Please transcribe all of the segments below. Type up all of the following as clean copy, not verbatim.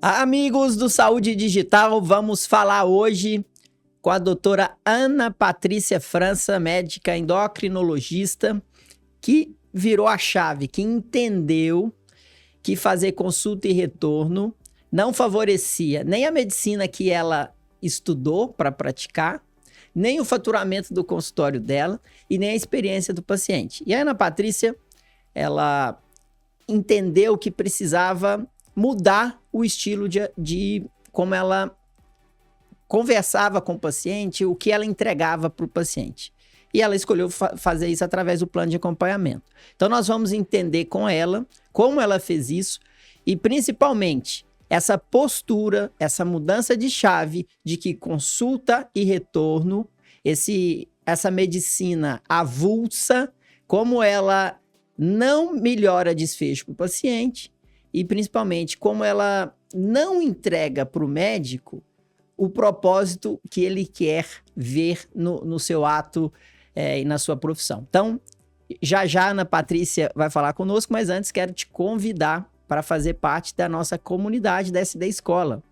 Amigos do Saúde Digital, vamos falar hoje com a doutora Ana Patrícia França, médica endocrinologista, que virou a chave, que entendeu que fazer consulta e retorno não favorecia nem a medicina que ela estudou para praticar, nem o faturamento do consultório dela e nem a experiência do paciente. E a Ana Patrícia, ela entendeu que precisava mudar o estilo de como ela conversava com o paciente, o que ela entregava para o paciente. E ela escolheu fazer isso através do plano de acompanhamento. Então, nós vamos entender com ela como ela fez isso e, principalmente, essa postura, essa mudança de chave de que consulta e retorno, essa medicina avulsa, como ela não melhora desfecho para o paciente e, principalmente, como ela não entrega para o médico o propósito que ele quer ver no seu ato e na sua profissão. Então, já a Ana Patrícia vai falar conosco, mas antes quero te convidar para fazer parte da nossa comunidade da SD Escola.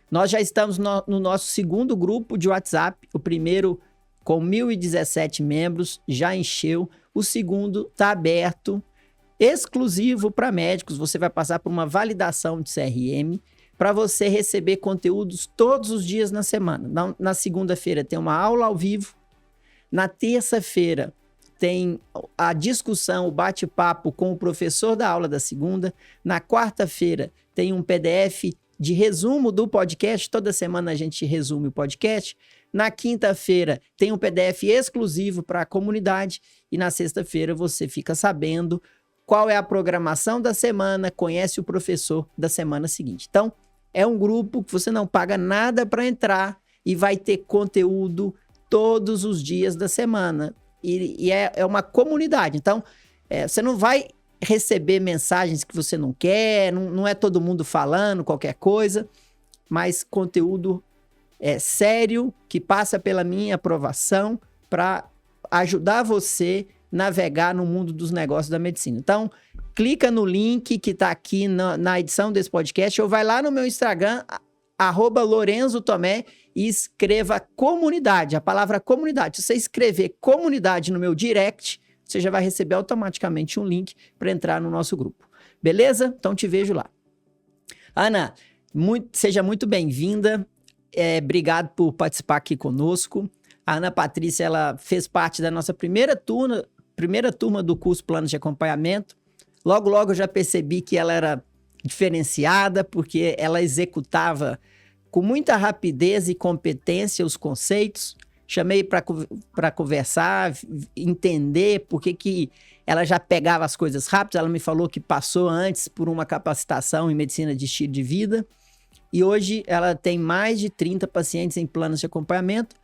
Nós já estamos no nosso segundo grupo de WhatsApp, o primeiro com 1.017 membros, já encheu, o segundo está aberto, exclusivo para médicos. Você vai passar por uma validação de CRM para você receber conteúdos todos os dias na semana. Na segunda-feira tem uma aula ao vivo, na terça-feira tem a discussão, o bate-papo com o professor da aula da segunda, na quarta-feira tem um PDF de resumo do podcast, toda semana a gente resume o podcast, na quinta-feira tem um PDF exclusivo para a comunidade e na sexta-feira você fica sabendo qual é a programação da semana, conhece o professor da semana seguinte. Então, é um grupo que você não paga nada para entrar e vai ter conteúdo todos os dias da semana. E é uma comunidade. Então, você não vai receber mensagens que você não quer, não é todo mundo falando qualquer coisa, mas conteúdo sério, que passa pela minha aprovação para ajudar você navegar no mundo dos negócios da medicina. Então, clica no link que está aqui na edição desse podcast ou vai lá no meu Instagram, @LorenzoTomé, e escreva comunidade, a palavra comunidade. Se você escrever comunidade no meu direct, você já vai receber automaticamente um link para entrar no nosso grupo. Beleza? Então te vejo lá. Ana, seja muito bem-vinda. Obrigado por participar aqui conosco. A Ana Patrícia, ela fez parte da nossa primeira turma do curso Plano de Acompanhamento. Logo eu já percebi que ela era diferenciada, porque ela executava com muita rapidez e competência os conceitos. Chamei para conversar, entender por que ela já pegava as coisas rápido. Ela me falou que passou antes por uma capacitação em medicina de estilo de vida. E hoje ela tem mais de 30 pacientes em planos de acompanhamento,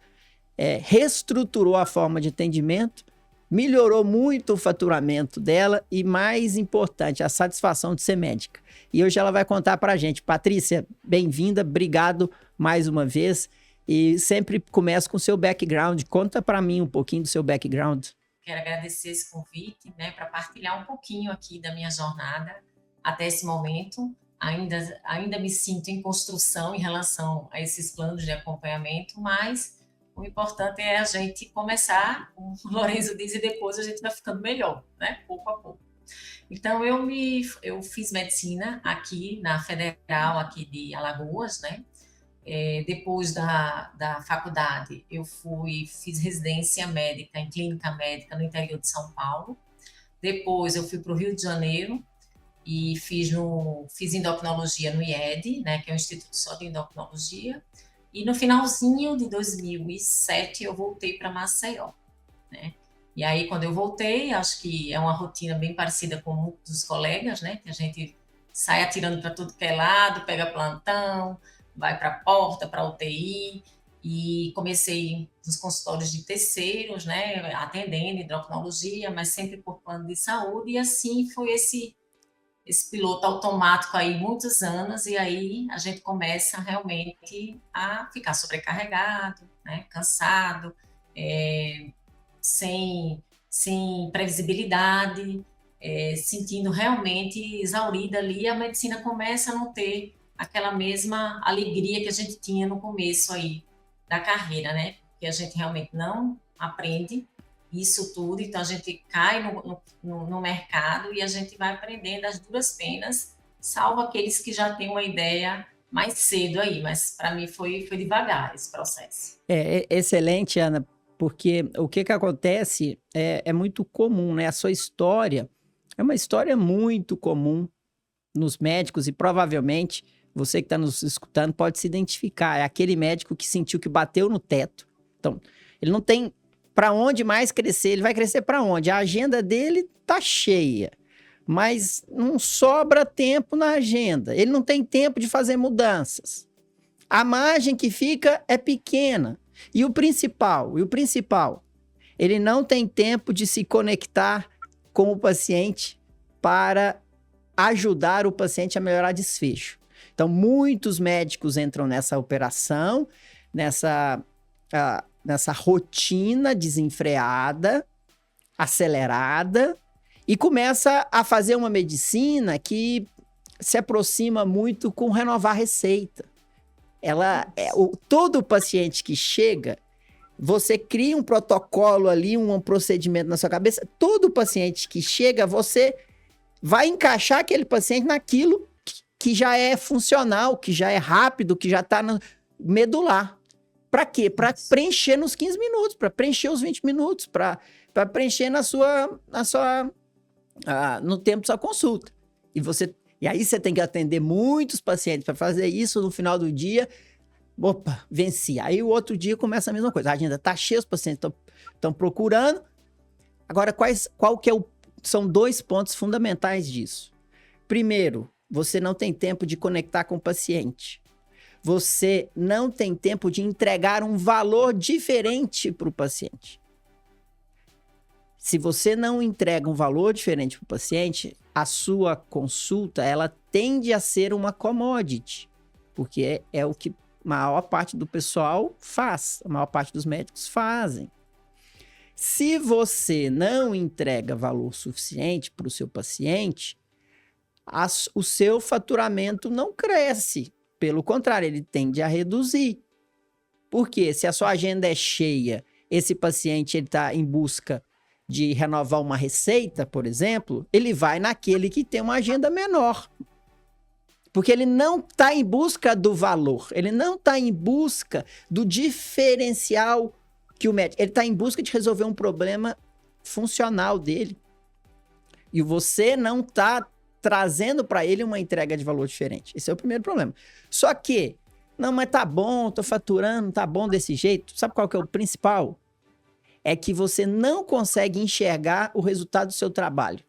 reestruturou a forma de atendimento, melhorou muito o faturamento dela e, mais importante, a satisfação de ser médica. E hoje ela vai contar para a gente. Patrícia, bem-vinda, obrigado mais uma vez. E sempre começo com o seu background. Conta para mim um pouquinho do seu background. Quero agradecer esse convite, para partilhar um pouquinho aqui da minha jornada até esse momento. Ainda me sinto em construção em relação a esses planos de acompanhamento, mas o importante é a gente começar, como o Lorenzo diz, e depois a gente vai ficando melhor, pouco a pouco. Então, eu fiz medicina aqui na Federal, aqui de Alagoas, depois da faculdade, eu fiz residência médica em clínica médica no interior de São Paulo. Depois, eu fui para o Rio de Janeiro e fiz endocrinologia no IED, que é um instituto só de endocrinologia. E no finalzinho de 2007, eu voltei para Maceió, E aí, quando eu voltei, acho que é uma rotina bem parecida com muitos dos colegas, que a gente sai atirando para tudo que é lado, pega plantão, vai para a porta, para a UTI, e comecei nos consultórios de terceiros, atendendo endocrinologia, mas sempre por plano de saúde, e assim foi esse piloto automático aí muitos anos, e aí a gente começa realmente a ficar sobrecarregado, cansado, sem previsibilidade, sentindo realmente exaurida ali, a medicina começa a não ter aquela mesma alegria que a gente tinha no começo aí da carreira, né? Porque a gente realmente não aprende isso tudo, então a gente cai no mercado e a gente vai aprendendo as duras penas, salvo aqueles que já têm uma ideia mais cedo aí, mas para mim foi devagar esse processo. Excelente, Ana, porque o que acontece é muito comum, né? A sua história é uma história muito comum nos médicos e provavelmente você que está nos escutando pode se identificar. É aquele médico que sentiu que bateu no teto. Então, ele não tem para onde mais crescer. Ele vai crescer para onde? A agenda dele tá cheia, mas não sobra tempo na agenda. Ele não tem tempo de fazer mudanças. A margem que fica é pequena. E o principal, ele não tem tempo de se conectar com o paciente para ajudar o paciente a melhorar desfecho. Então, muitos médicos entram nessa operação, nessa rotina desenfreada, acelerada, e começa a fazer uma medicina que se aproxima muito com renovar a receita. Todo paciente que chega, você cria um protocolo ali, um procedimento na sua cabeça. Todo paciente que chega, você vai encaixar aquele paciente naquilo que já é funcional, que já é rápido, que já está no medular. Para quê? Para preencher nos 15 minutos, para preencher os 20 minutos, para preencher no tempo da sua consulta. E aí você tem que atender muitos pacientes para fazer isso no final do dia. Opa, venci. Aí o outro dia começa a mesma coisa. A agenda está cheia, os pacientes estão procurando. Agora, são 2 pontos fundamentais disso. Primeiro, você não tem tempo de conectar com o paciente. Você não tem tempo de entregar um valor diferente para o paciente. Se você não entrega um valor diferente para o paciente, a sua consulta, ela tende a ser uma commodity, porque é o que a maior parte do pessoal faz, a maior parte dos médicos fazem. Se você não entrega valor suficiente para o seu paciente, o seu faturamento não cresce. Pelo contrário, ele tende a reduzir. Porque se a sua agenda é cheia, esse paciente está em busca de renovar uma receita, por exemplo, ele vai naquele que tem uma agenda menor. Porque ele não está em busca do valor, ele não está em busca do diferencial que o médico... Ele está em busca de resolver um problema funcional dele. E você não está trazendo para ele uma entrega de valor diferente. Esse é o primeiro problema. Só que, não, mas tá bom, tô faturando, tá bom desse jeito. Sabe qual que é o principal? É que você não consegue enxergar o resultado do seu trabalho.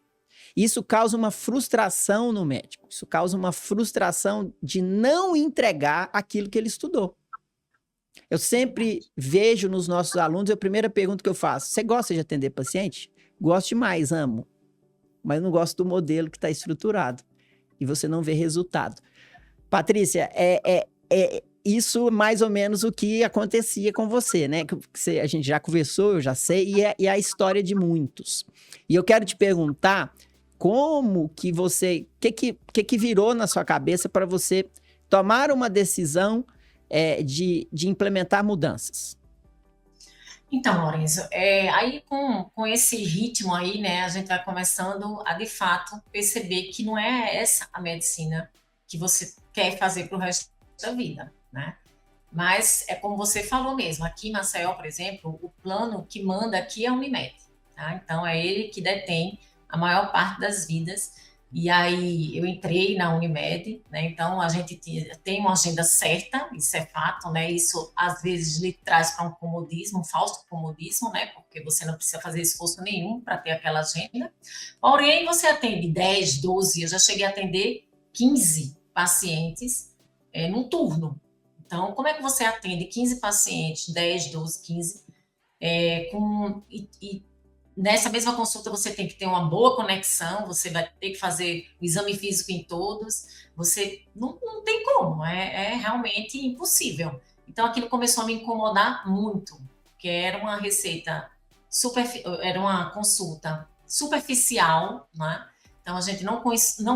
Isso causa uma frustração no médico. Isso causa uma frustração de não entregar aquilo que ele estudou. Eu sempre vejo nos nossos alunos, a primeira pergunta que eu faço: você gosta de atender paciente? Gosto demais, amo. Mas não gosto do modelo que está estruturado. E você não vê resultado. Patrícia, isso mais ou menos o que acontecia com você, né? A gente já conversou, eu já sei, e é a história de muitos. E eu quero te perguntar como que você... O que virou na sua cabeça para você tomar uma decisão de implementar mudanças? Então, Lourenço, aí com esse ritmo aí, né, a gente vai começando a, de fato, perceber que não é essa a medicina que você quer fazer para o resto da vida, né? Mas é como você falou mesmo, aqui em Maceió, por exemplo, o plano que manda aqui é a Unimed, tá? Então, é ele que detém a maior parte das vidas. E aí eu entrei na Unimed, né? Então a gente tem uma agenda certa, isso é fato, né? Isso às vezes lhe traz para um comodismo, um falso comodismo, né? Porque você não precisa fazer esforço nenhum para ter aquela agenda. Porém, você atende 10, 12, eu já cheguei a atender 15 pacientes num turno. Então, como é que você atende 15 pacientes, 10, 12, 15, nessa mesma consulta você tem que ter uma boa conexão, você vai ter que fazer o exame físico em todos, você não tem como, é realmente impossível. Então aquilo começou a me incomodar muito, porque era uma receita, era uma consulta superficial, né? Então, a gente não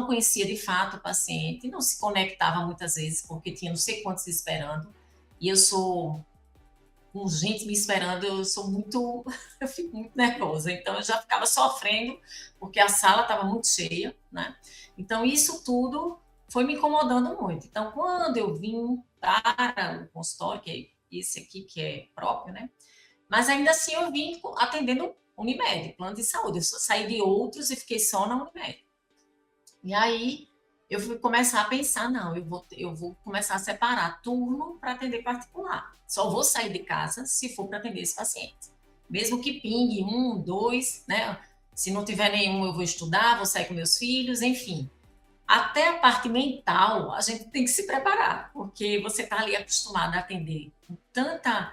conhecia de fato o paciente, não se conectava muitas vezes, porque tinha não sei quantos esperando. E eu sou, com gente me esperando, eu sou muito, eu fico muito nervosa. Então, eu já ficava sofrendo, porque a sala estava muito cheia, né? Então, isso tudo foi me incomodando muito. Então, quando eu vim para o consultório, que é esse aqui que é próprio, né? Mas ainda assim eu vim atendendo Unimed, plano de saúde. Eu saí de outros e fiquei só na Unimed. E aí eu fui começar a pensar, não, eu vou começar a separar turno para atender particular. Só vou sair de casa se for para atender esse paciente. Mesmo que pingue um, dois, né? Se não tiver nenhum, eu vou estudar, vou sair com meus filhos, enfim. Até a parte mental, a gente tem que se preparar, porque você está ali acostumado a atender com tanta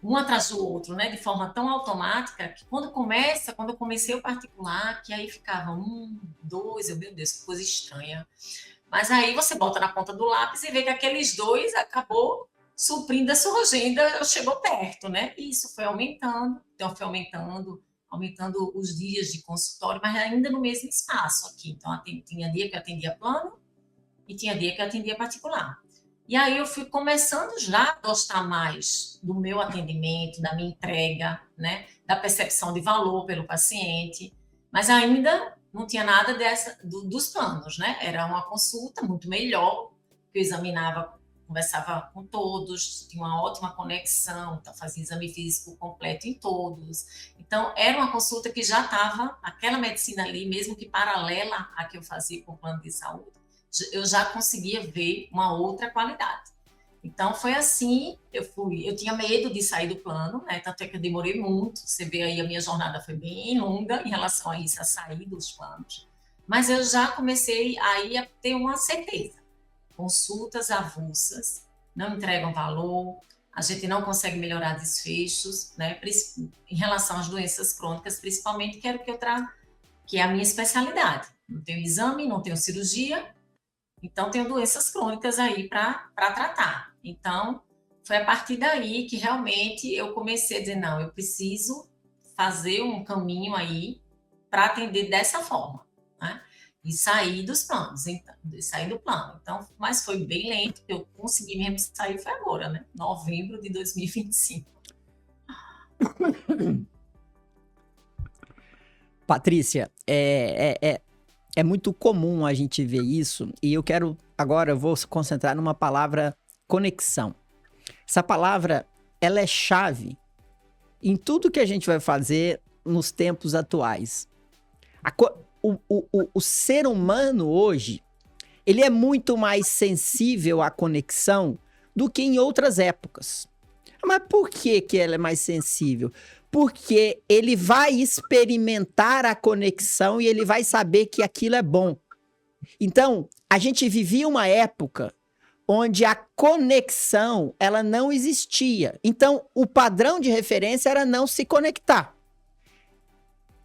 um atrás do outro, né, de forma tão automática, que quando eu comecei o particular, que aí ficava um, dois, meu Deus, que coisa estranha. Mas aí você bota na ponta do lápis e vê que aqueles dois acabou suprindo a sua agenda, chegou perto, né? E isso foi aumentando, então foi aumentando os dias de consultório, mas ainda no mesmo espaço aqui. Então, tinha dia que eu atendia plano e tinha dia que eu atendia particular. E aí eu fui começando já a gostar mais do meu atendimento, da minha entrega, né? Da percepção de valor pelo paciente, mas ainda não tinha nada dos planos, né? Era uma consulta muito melhor, que eu examinava, conversava com todos, tinha uma ótima conexão, então fazia exame físico completo em todos. Então, era uma consulta que já estava, aquela medicina ali, mesmo que paralela à que eu fazia com o plano de saúde, eu já conseguia ver uma outra qualidade. Então, foi assim, eu tinha medo de sair do plano, né? Tanto é que eu demorei muito, você vê aí, a minha jornada foi bem longa em relação a isso, a sair dos planos. Mas eu já comecei aí a ter uma certeza. Consultas avulsas não entregam valor, a gente não consegue melhorar desfechos, né? Em relação às doenças crônicas, principalmente, que era o que eu trago, que é a minha especialidade. Não tenho exame, não tenho cirurgia, então, tenho doenças crônicas aí para tratar. Então, foi a partir daí que realmente eu comecei a dizer, não, eu preciso fazer um caminho aí para atender dessa forma, né? E sair dos planos, então, sair do plano. Então, mas foi bem lento, que eu consegui mesmo sair foi agora, né? Novembro de 2025. Patrícia, é muito comum a gente ver isso, e agora eu vou se concentrar numa palavra conexão. Essa palavra, ela é chave em tudo que a gente vai fazer nos tempos atuais. O ser humano hoje, ele é muito mais sensível à conexão do que em outras épocas. Mas por que ela é mais sensível? Porque ele vai experimentar a conexão e ele vai saber que aquilo é bom. Então, a gente vivia uma época onde a conexão, ela não existia. Então, o padrão de referência era não se conectar.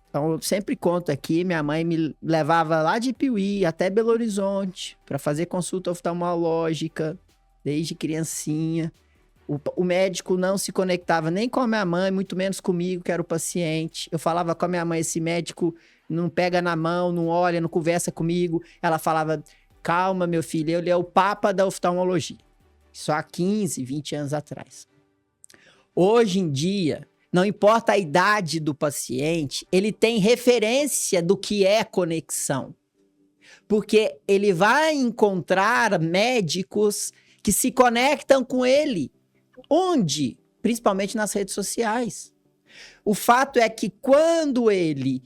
Então, eu sempre conto aqui, minha mãe me levava lá de Piuí até Belo Horizonte para fazer consulta oftalmológica, desde criancinha. O médico não se conectava nem com a minha mãe, muito menos comigo, que era o paciente. Eu falava com a minha mãe, esse médico não pega na mão, não olha, não conversa comigo. Ela falava, calma, meu filho, ele é o papa da oftalmologia. Isso há 15, 20 anos atrás. Hoje em dia, não importa a idade do paciente, ele tem referência do que é conexão. Porque ele vai encontrar médicos que se conectam com ele. Onde? Principalmente nas redes sociais. O fato é que quando ele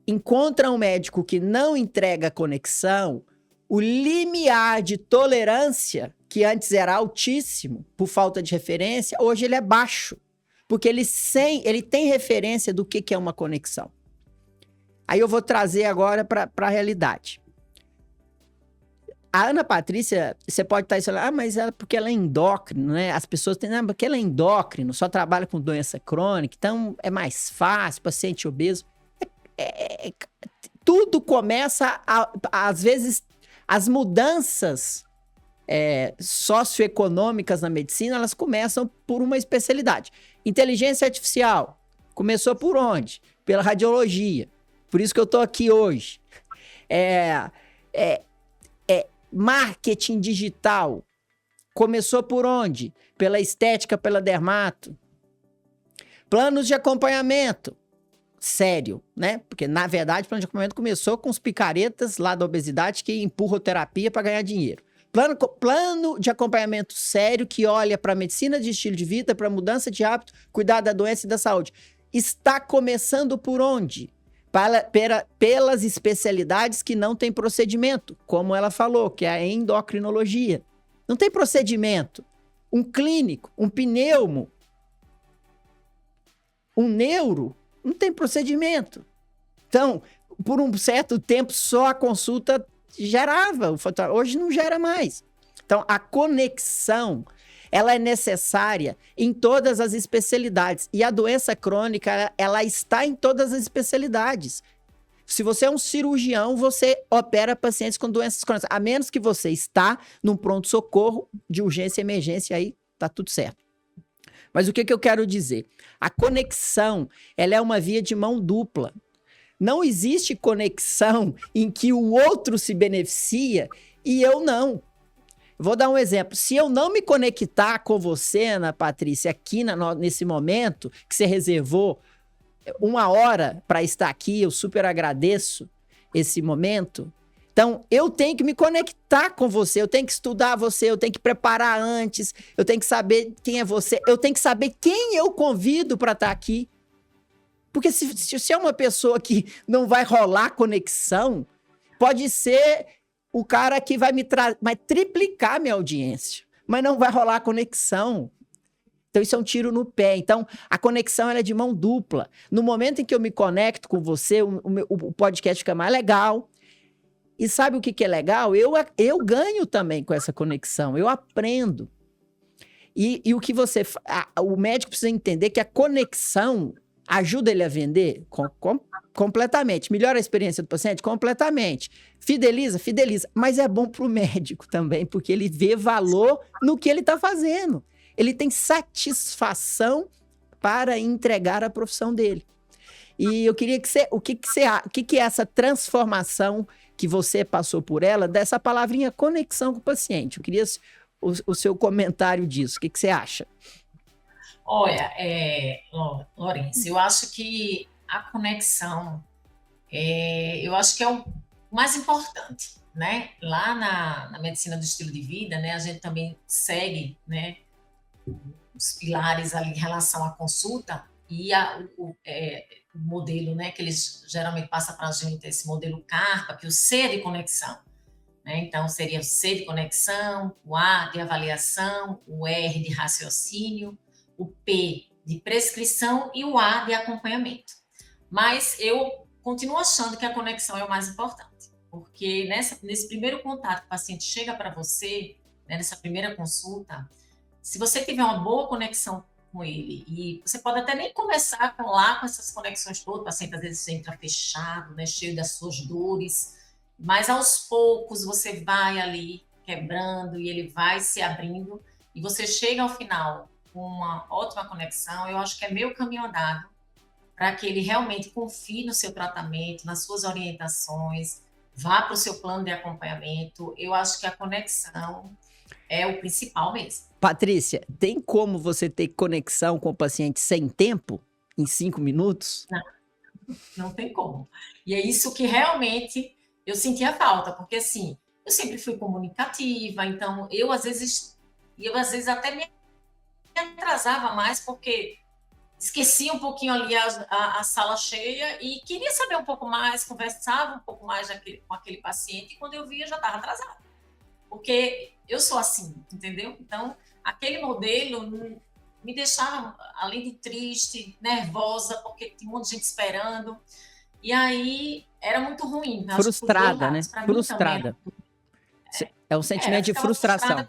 encontra um médico que não entrega conexão, o limiar de tolerância, que antes era altíssimo por falta de referência, hoje ele é baixo. Porque ele tem referência do que é uma conexão. Aí eu vou trazer agora para a realidade. A Ana Patrícia, você pode estar falando, mas porque ela é endócrino, né? As pessoas têm, porque ela é endócrino, só trabalha com doença crônica, então é mais fácil, paciente obeso. Tudo começa, às vezes, as mudanças socioeconômicas na medicina, elas começam por uma especialidade. Inteligência artificial, começou por onde? Pela radiologia. Por isso que eu estou aqui hoje. É, é, marketing digital. Começou por onde? Pela estética, pela dermato. Planos de acompanhamento. Sério, né? Porque, na verdade, o plano de acompanhamento começou com os picaretas lá da obesidade que empurram terapia para ganhar dinheiro. Plano de acompanhamento sério que olha para a medicina de estilo de vida, para mudança de hábito, cuidar da doença e da saúde. Está começando por onde? Pelas especialidades que não têm procedimento, como ela falou, que é a endocrinologia. Não tem procedimento. Um clínico, um pneumo, um neuro, não tem procedimento. Então, por um certo tempo, só a consulta gerava o fator. Hoje não gera mais. Então, a conexão, ela é necessária em todas as especialidades. E a doença crônica, ela está em todas as especialidades. Se você é um cirurgião, você opera pacientes com doenças crônicas. A menos que você está num pronto-socorro de urgência e emergência, aí tá tudo certo. Mas o que eu quero dizer? A conexão, ela é uma via de mão dupla. Não existe conexão em que o outro se beneficia e eu não. Vou dar um exemplo. Se eu não me conectar com você, Ana Patrícia, aqui nesse momento que você reservou 1 hora para estar aqui, eu super agradeço esse momento. Então, eu tenho que me conectar com você, eu tenho que estudar você, eu tenho que preparar antes, eu tenho que saber quem é você, eu tenho que saber quem eu convido para estar aqui. Porque se é uma pessoa que não vai rolar conexão, pode ser o cara que vai triplicar minha audiência, mas não vai rolar conexão. Então, isso é um tiro no pé. Então, a conexão ela é de mão dupla. No momento em que eu me conecto com você, o podcast fica mais legal. E sabe o que é legal? Eu ganho também com essa conexão. Eu aprendo. E o que o médico precisa entender que a conexão ajuda ele a vender completamente. Melhora a experiência do paciente? Completamente. Fideliza? Mas é bom para o médico também, porque ele vê valor no que ele está fazendo. Ele tem satisfação para entregar a profissão dele. E eu queria que você... O que é essa transformação que você passou por ela, dessa palavrinha conexão com o paciente? Eu queria o seu comentário disso. O que você acha? Olha, Lourenço, eu acho que a conexão, eu acho que é o mais importante, né? Lá na medicina do estilo de vida, né, a gente também segue, né, os pilares ali em relação à consulta e o modelo, né, que eles geralmente passam para a gente, esse modelo CARPA, que é o C de conexão. Né? Então, seria o C de conexão, o A de avaliação, o R de raciocínio, o P de prescrição e o A de acompanhamento. Mas eu continuo achando que a conexão é o mais importante, porque nesse primeiro contato que o paciente chega para você, né, nessa primeira consulta, se você tiver uma boa conexão com ele, e você pode até nem começar com essas conexões todas, o paciente às vezes entra fechado, né, cheio das suas dores, mas aos poucos você vai ali quebrando e ele vai se abrindo, e você chega ao final com uma ótima conexão. Eu acho que é meio caminho andado para que ele realmente confie no seu tratamento, nas suas orientações, vá para o seu plano de acompanhamento. Eu acho que a conexão é o principal mesmo. Patrícia, tem como você ter conexão com o paciente sem tempo, em 5 minutos? Não tem como. E é isso que realmente eu sentia falta, porque assim, eu sempre fui comunicativa, então eu às vezes até me atrasava mais, porque esquecia um pouquinho ali a sala cheia e queria saber um pouco mais, conversava um pouco mais com aquele paciente, e quando eu via já estava atrasada. Porque eu sou assim, entendeu? Então, aquele modelo me deixava, além de triste, nervosa, porque tinha um monte de gente esperando. E aí, era muito ruim. Frustrada, né? Frustrada. É um sentimento de frustração.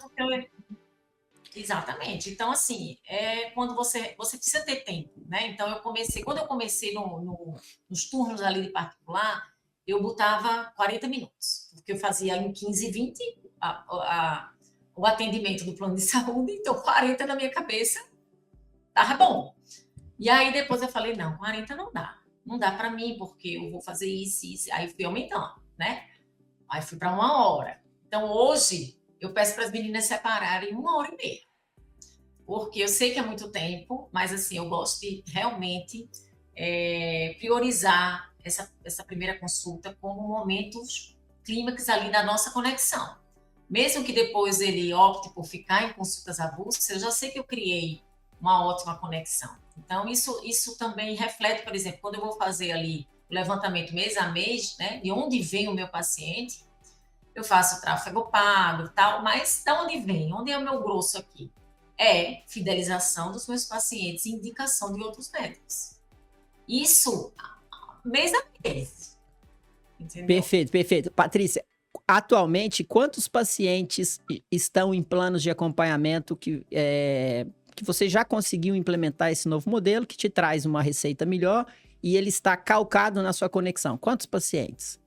Exatamente. Então, assim, quando você precisa ter tempo, né? Então, quando eu comecei nos turnos ali de particular, eu botava 40 minutos, porque eu fazia em 15, 20 o atendimento do plano de saúde, então 40 na minha cabeça tava bom. E aí depois eu falei, não, 40 não dá para mim, porque eu vou fazer isso, aí fui aumentando, né? Aí fui para 1 hora. Então, hoje, eu peço para as meninas separarem 1 hora e meia. Porque eu sei que é muito tempo, mas assim, eu gosto de realmente priorizar essa primeira consulta como momentos clímax ali da nossa conexão. Mesmo que depois ele opte por ficar em consultas avulsas, eu já sei que eu criei uma ótima conexão. Então, isso também reflete, por exemplo, quando eu vou fazer ali o levantamento mês a mês, né, de onde vem o meu paciente, eu faço tráfego pago e tal, mas de onde vem? Onde é o meu grosso aqui? É fidelização dos meus pacientes e indicação de outros médicos. Isso mês a mês. Entendeu? Perfeito, perfeito. Patrícia, atualmente, quantos pacientes estão em planos de acompanhamento que você já conseguiu implementar esse novo modelo, que te traz uma receita melhor e ele está calcado na sua conexão? Quantos pacientes?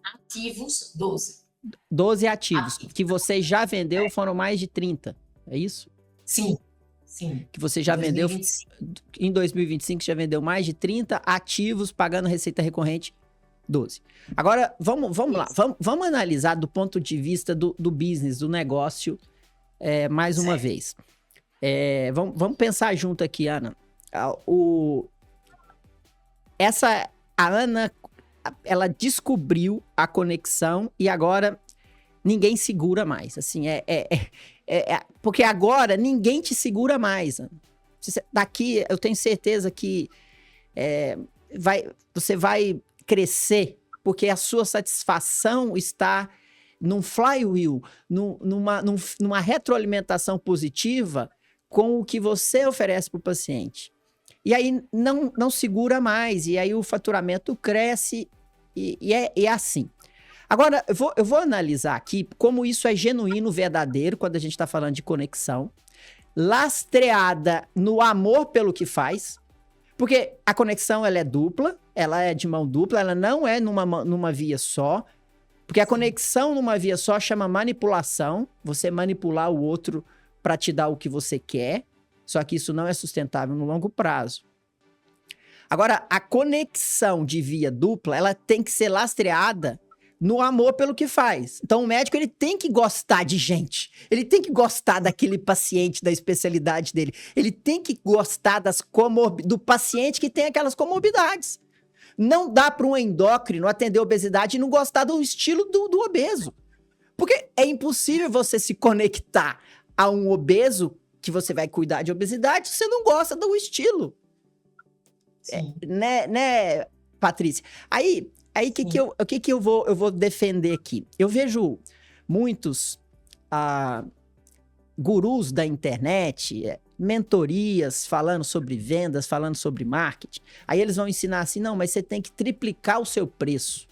Ativos, 12. 12 ativos. Que você já vendeu foram mais de 30, é isso? Sim, sim. Que você já vendeu em 2025, já vendeu mais de 30 ativos pagando receita recorrente, 12. Agora, vamos lá. Vamos analisar do ponto de vista do business, do negócio, mais uma vez. Vamos pensar junto aqui, Ana. A Ana, ela descobriu a conexão e agora ninguém segura mais. Assim, porque agora ninguém te segura mais. Ana. Daqui, eu tenho certeza que você vai crescer, porque a sua satisfação está num flywheel, numa retroalimentação positiva com o que você oferece para o paciente. E aí não segura mais, e aí o faturamento cresce, e é assim. Agora, eu vou analisar aqui como isso é genuíno, verdadeiro, quando a gente está falando de conexão, lastreada no amor pelo que faz, porque a conexão ela é dupla, ela é de mão dupla, ela não é numa via só, porque a conexão numa via só chama manipulação, você manipular o outro para te dar o que você quer, só que isso não é sustentável no longo prazo. Agora, a conexão de via dupla, ela tem que ser lastreada no amor pelo que faz. Então, o médico ele tem que gostar de gente. Ele tem que gostar daquele paciente, da especialidade dele. Ele tem que gostar do paciente que tem aquelas comorbidades. Não dá para um endócrino atender obesidade e não gostar do estilo do obeso. Porque é impossível você se conectar a um obeso que você vai cuidar de obesidade se você não gosta do estilo. Né, Patrícia? Aí o que eu vou defender aqui? Eu vejo muitos gurus da internet, mentorias falando sobre vendas, falando sobre marketing. Aí eles vão ensinar assim, não, mas você tem que triplicar o seu preço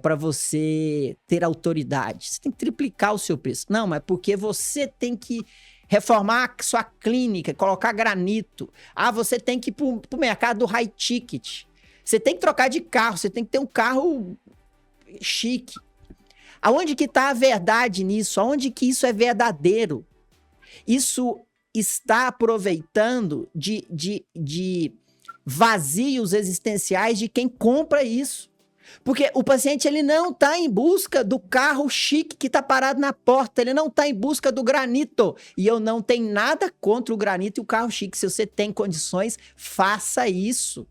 para você ter autoridade. Você tem que triplicar o seu preço. Não, mas porque você tem que reformar a sua clínica, colocar granito. Você tem que ir para o mercado do high ticket. Você tem que trocar de carro, você tem que ter um carro chique. Aonde que está a verdade nisso? Aonde que isso é verdadeiro? Isso está aproveitando de vazios existenciais de quem compra isso. Porque o paciente ele não está em busca do carro chique que está parado na porta, ele não está em busca do granito. E eu não tenho nada contra o granito e o carro chique. Se você tem condições, faça isso.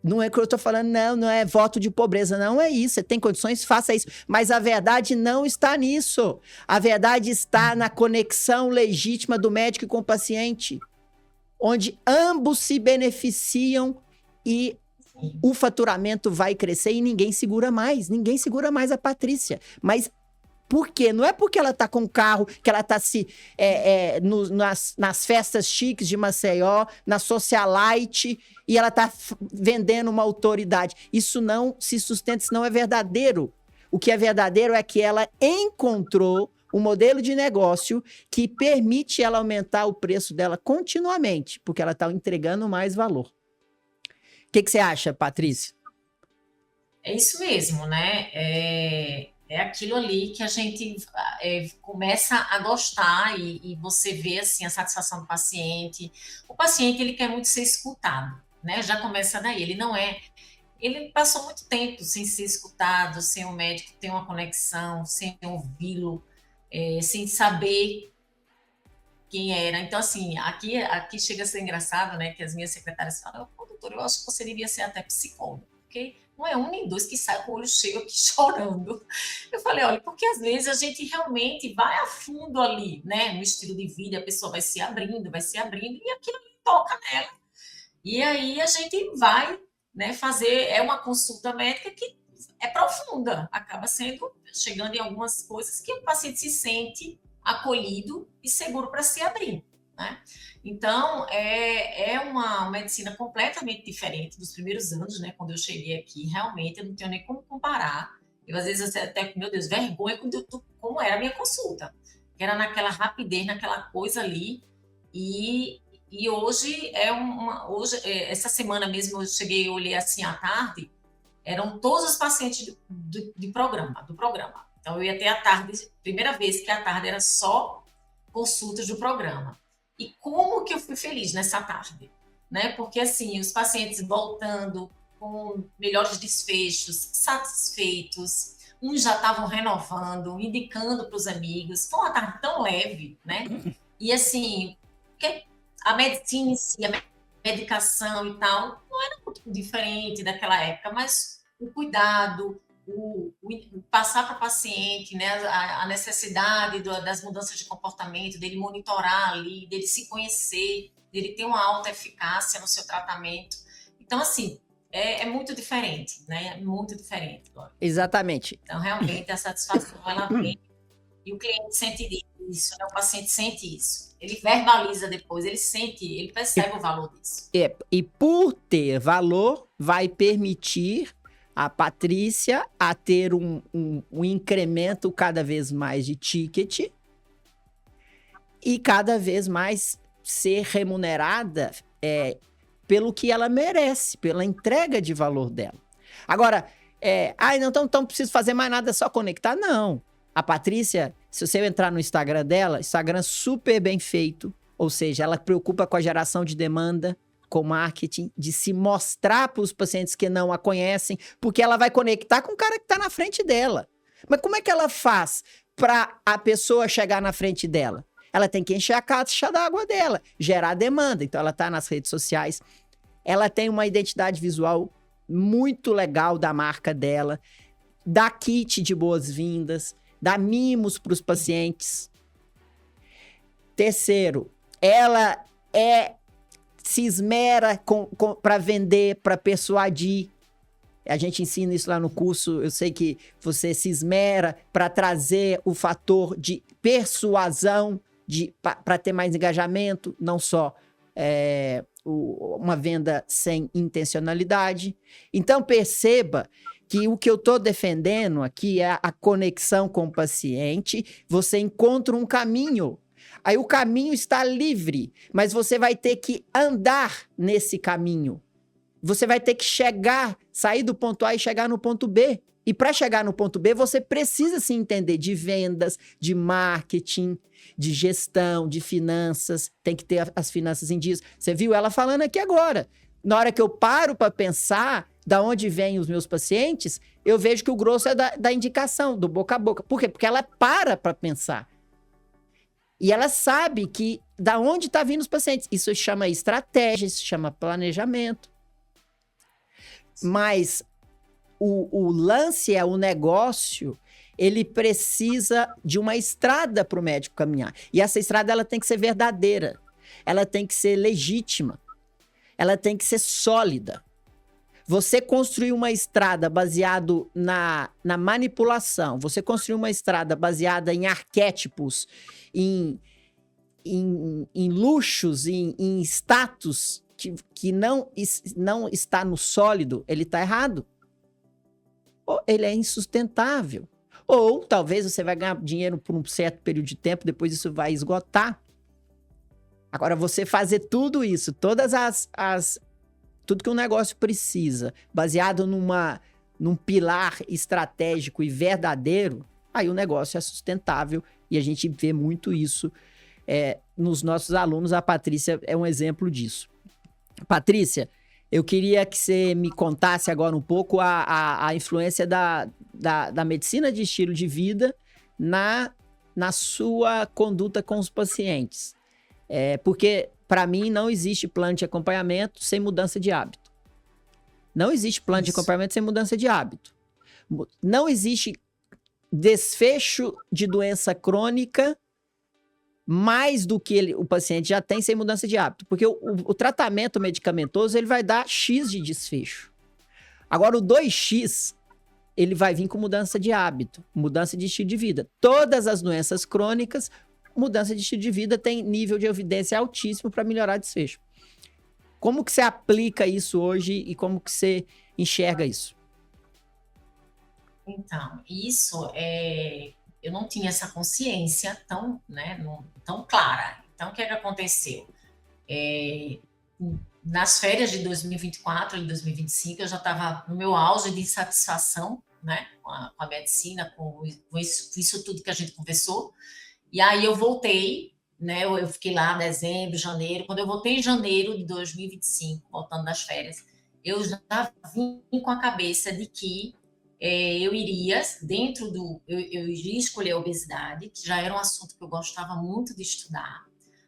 Não é que eu tô falando, não é voto de pobreza, não é isso. Você tem condições, faça isso. Mas a verdade não está nisso. A verdade está na conexão legítima do médico com o paciente, onde ambos se beneficiam e o faturamento vai crescer e ninguém segura mais. Ninguém segura mais a Patrícia. Mas por quê? Não é porque ela tá com um carro, que ela tá nas festas chiques de Maceió, na socialite, e ela tá vendendo uma autoridade. Isso não se sustenta, isso não é verdadeiro. O que é verdadeiro é que ela encontrou um modelo de negócio que permite ela aumentar o preço dela continuamente, porque ela tá entregando mais valor. O que você acha, Patrícia? É isso mesmo, né? É aquilo ali que a gente começa a gostar e você vê assim, a satisfação do paciente. O paciente ele quer muito ser escutado, né? Já começa daí. ele passou muito tempo sem ser escutado, sem o médico ter uma conexão, sem ouvi-lo, sem saber quem era. Então, assim, aqui chega a ser engraçado, né, que as minhas secretárias falam, pô, doutor, eu acho que você devia ser até psicólogo, porque não é um nem dois que sai com o olho cheio aqui chorando. Eu falei, olha, porque às vezes a gente realmente vai a fundo ali, né, no estilo de vida, a pessoa vai se abrindo, e aquilo ali toca nela. E aí a gente vai, né, fazer, uma consulta médica que é profunda, acaba chegando em algumas coisas que o paciente se sente acolhido e seguro para se abrir, né? Então, é uma medicina completamente diferente dos primeiros anos, né? Quando eu cheguei aqui, realmente eu não tenho nem como comparar. Eu, às vezes, até, meu Deus, vergonha como era a minha consulta. Que era naquela rapidez, naquela coisa ali. E hoje, essa semana mesmo, eu cheguei, eu olhei assim à tarde, eram todos os pacientes do programa. Então, eu ia ter à tarde, primeira vez que à tarde era só consultas do programa. E como que eu fui feliz nessa tarde, né? Porque, assim, os pacientes voltando com melhores desfechos, satisfeitos, uns já estavam renovando, indicando para os amigos. Foi uma tarde tão leve, né? E, assim, a medicina em si, a medicação e tal, não era muito diferente daquela época, mas o cuidado, o passar para o paciente, né, a necessidade das mudanças de comportamento, dele monitorar ali, dele se conhecer, dele ter uma alta eficácia no seu tratamento. Então, assim, é muito diferente, né? É muito diferente. Exatamente. Então, realmente, a satisfação, ela vem e o cliente sente isso, né? O paciente sente isso. Ele verbaliza depois, ele percebe o valor disso. E por ter valor, vai permitir a Patrícia a ter um incremento cada vez mais de ticket e cada vez mais ser remunerada pelo que ela merece, pela entrega de valor dela. Agora, então preciso fazer mais nada, é só conectar? Não. A Patrícia, se você entrar no Instagram dela, Instagram super bem feito, ou seja, ela preocupa com a geração de demanda, com marketing, de se mostrar para os pacientes que não a conhecem, porque ela vai conectar com o cara que está na frente dela. Mas como é que ela faz para a pessoa chegar na frente dela? Ela tem que encher a caixa d'água dela, gerar demanda. Então, ela está nas redes sociais, ela tem uma identidade visual muito legal da marca dela, dá kit de boas-vindas, dá mimos para os pacientes. Terceiro, ela se esmera para vender, para persuadir. A gente ensina isso lá no curso. Eu sei que você se esmera para trazer o fator de persuasão, para ter mais engajamento, não só uma venda sem intencionalidade. Então, perceba que o que eu estou defendendo aqui é a conexão com o paciente. Você encontra um caminho. Aí o caminho está livre, mas você vai ter que andar nesse caminho. Você vai ter que sair do ponto A e chegar no ponto B. E para chegar no ponto B, você precisa se entender de vendas, de marketing, de gestão, de finanças. Tem que ter as finanças em dias. Você viu ela falando aqui agora. Na hora que eu paro para pensar da onde vêm os meus pacientes, eu vejo que o grosso é da indicação, do boca a boca. Por quê? Porque ela para pensar. E ela sabe que da onde está vindo os pacientes. Isso chama estratégia, isso chama planejamento. Mas o lance o negócio, ele precisa de uma estrada para o médico caminhar. E essa estrada ela tem que ser verdadeira. Ela tem que ser legítima. Ela tem que ser sólida. Você construir uma estrada baseado na manipulação, você construir uma estrada baseada em arquétipos, em luxos, em status que não está no sólido, ele está errado. Ou ele é insustentável. Ou talvez você vai ganhar dinheiro por um certo período de tempo, depois isso vai esgotar. Agora, você fazer tudo isso, tudo que um negócio precisa, baseado num pilar estratégico e verdadeiro, aí o negócio é sustentável e a gente vê muito isso nos nossos alunos. A Patrícia é um exemplo disso. Patrícia, Eu queria que você me contasse agora um pouco a influência da medicina de estilo de vida na sua conduta com os pacientes. Porque, para mim, não existe plano de acompanhamento sem mudança de hábito. Não existe plano de acompanhamento sem mudança de hábito. Não existe desfecho de doença crônica mais do que o paciente já tem sem mudança de hábito. Porque o tratamento medicamentoso ele vai dar X de desfecho. Agora, o 2X, ele vai vir com mudança de hábito, mudança de estilo de vida. Todas as doenças crônicas, mudança de estilo de vida tem nível de evidência altíssimo para melhorar desfecho. Como que você aplica isso hoje e como que você enxerga isso? Então, isso eu não tinha essa consciência tão, né, tão clara. Então, o que é que aconteceu? Nas férias de 2024 e 2025, eu já estava no meu auge de insatisfação, né, com a medicina, com isso tudo que a gente conversou. E aí eu voltei, né, eu fiquei lá em dezembro, janeiro. Quando eu voltei em janeiro de 2025, voltando das férias, eu já vim com a cabeça de que eu iria eu iria escolher a obesidade, que já era um assunto que eu gostava muito de estudar,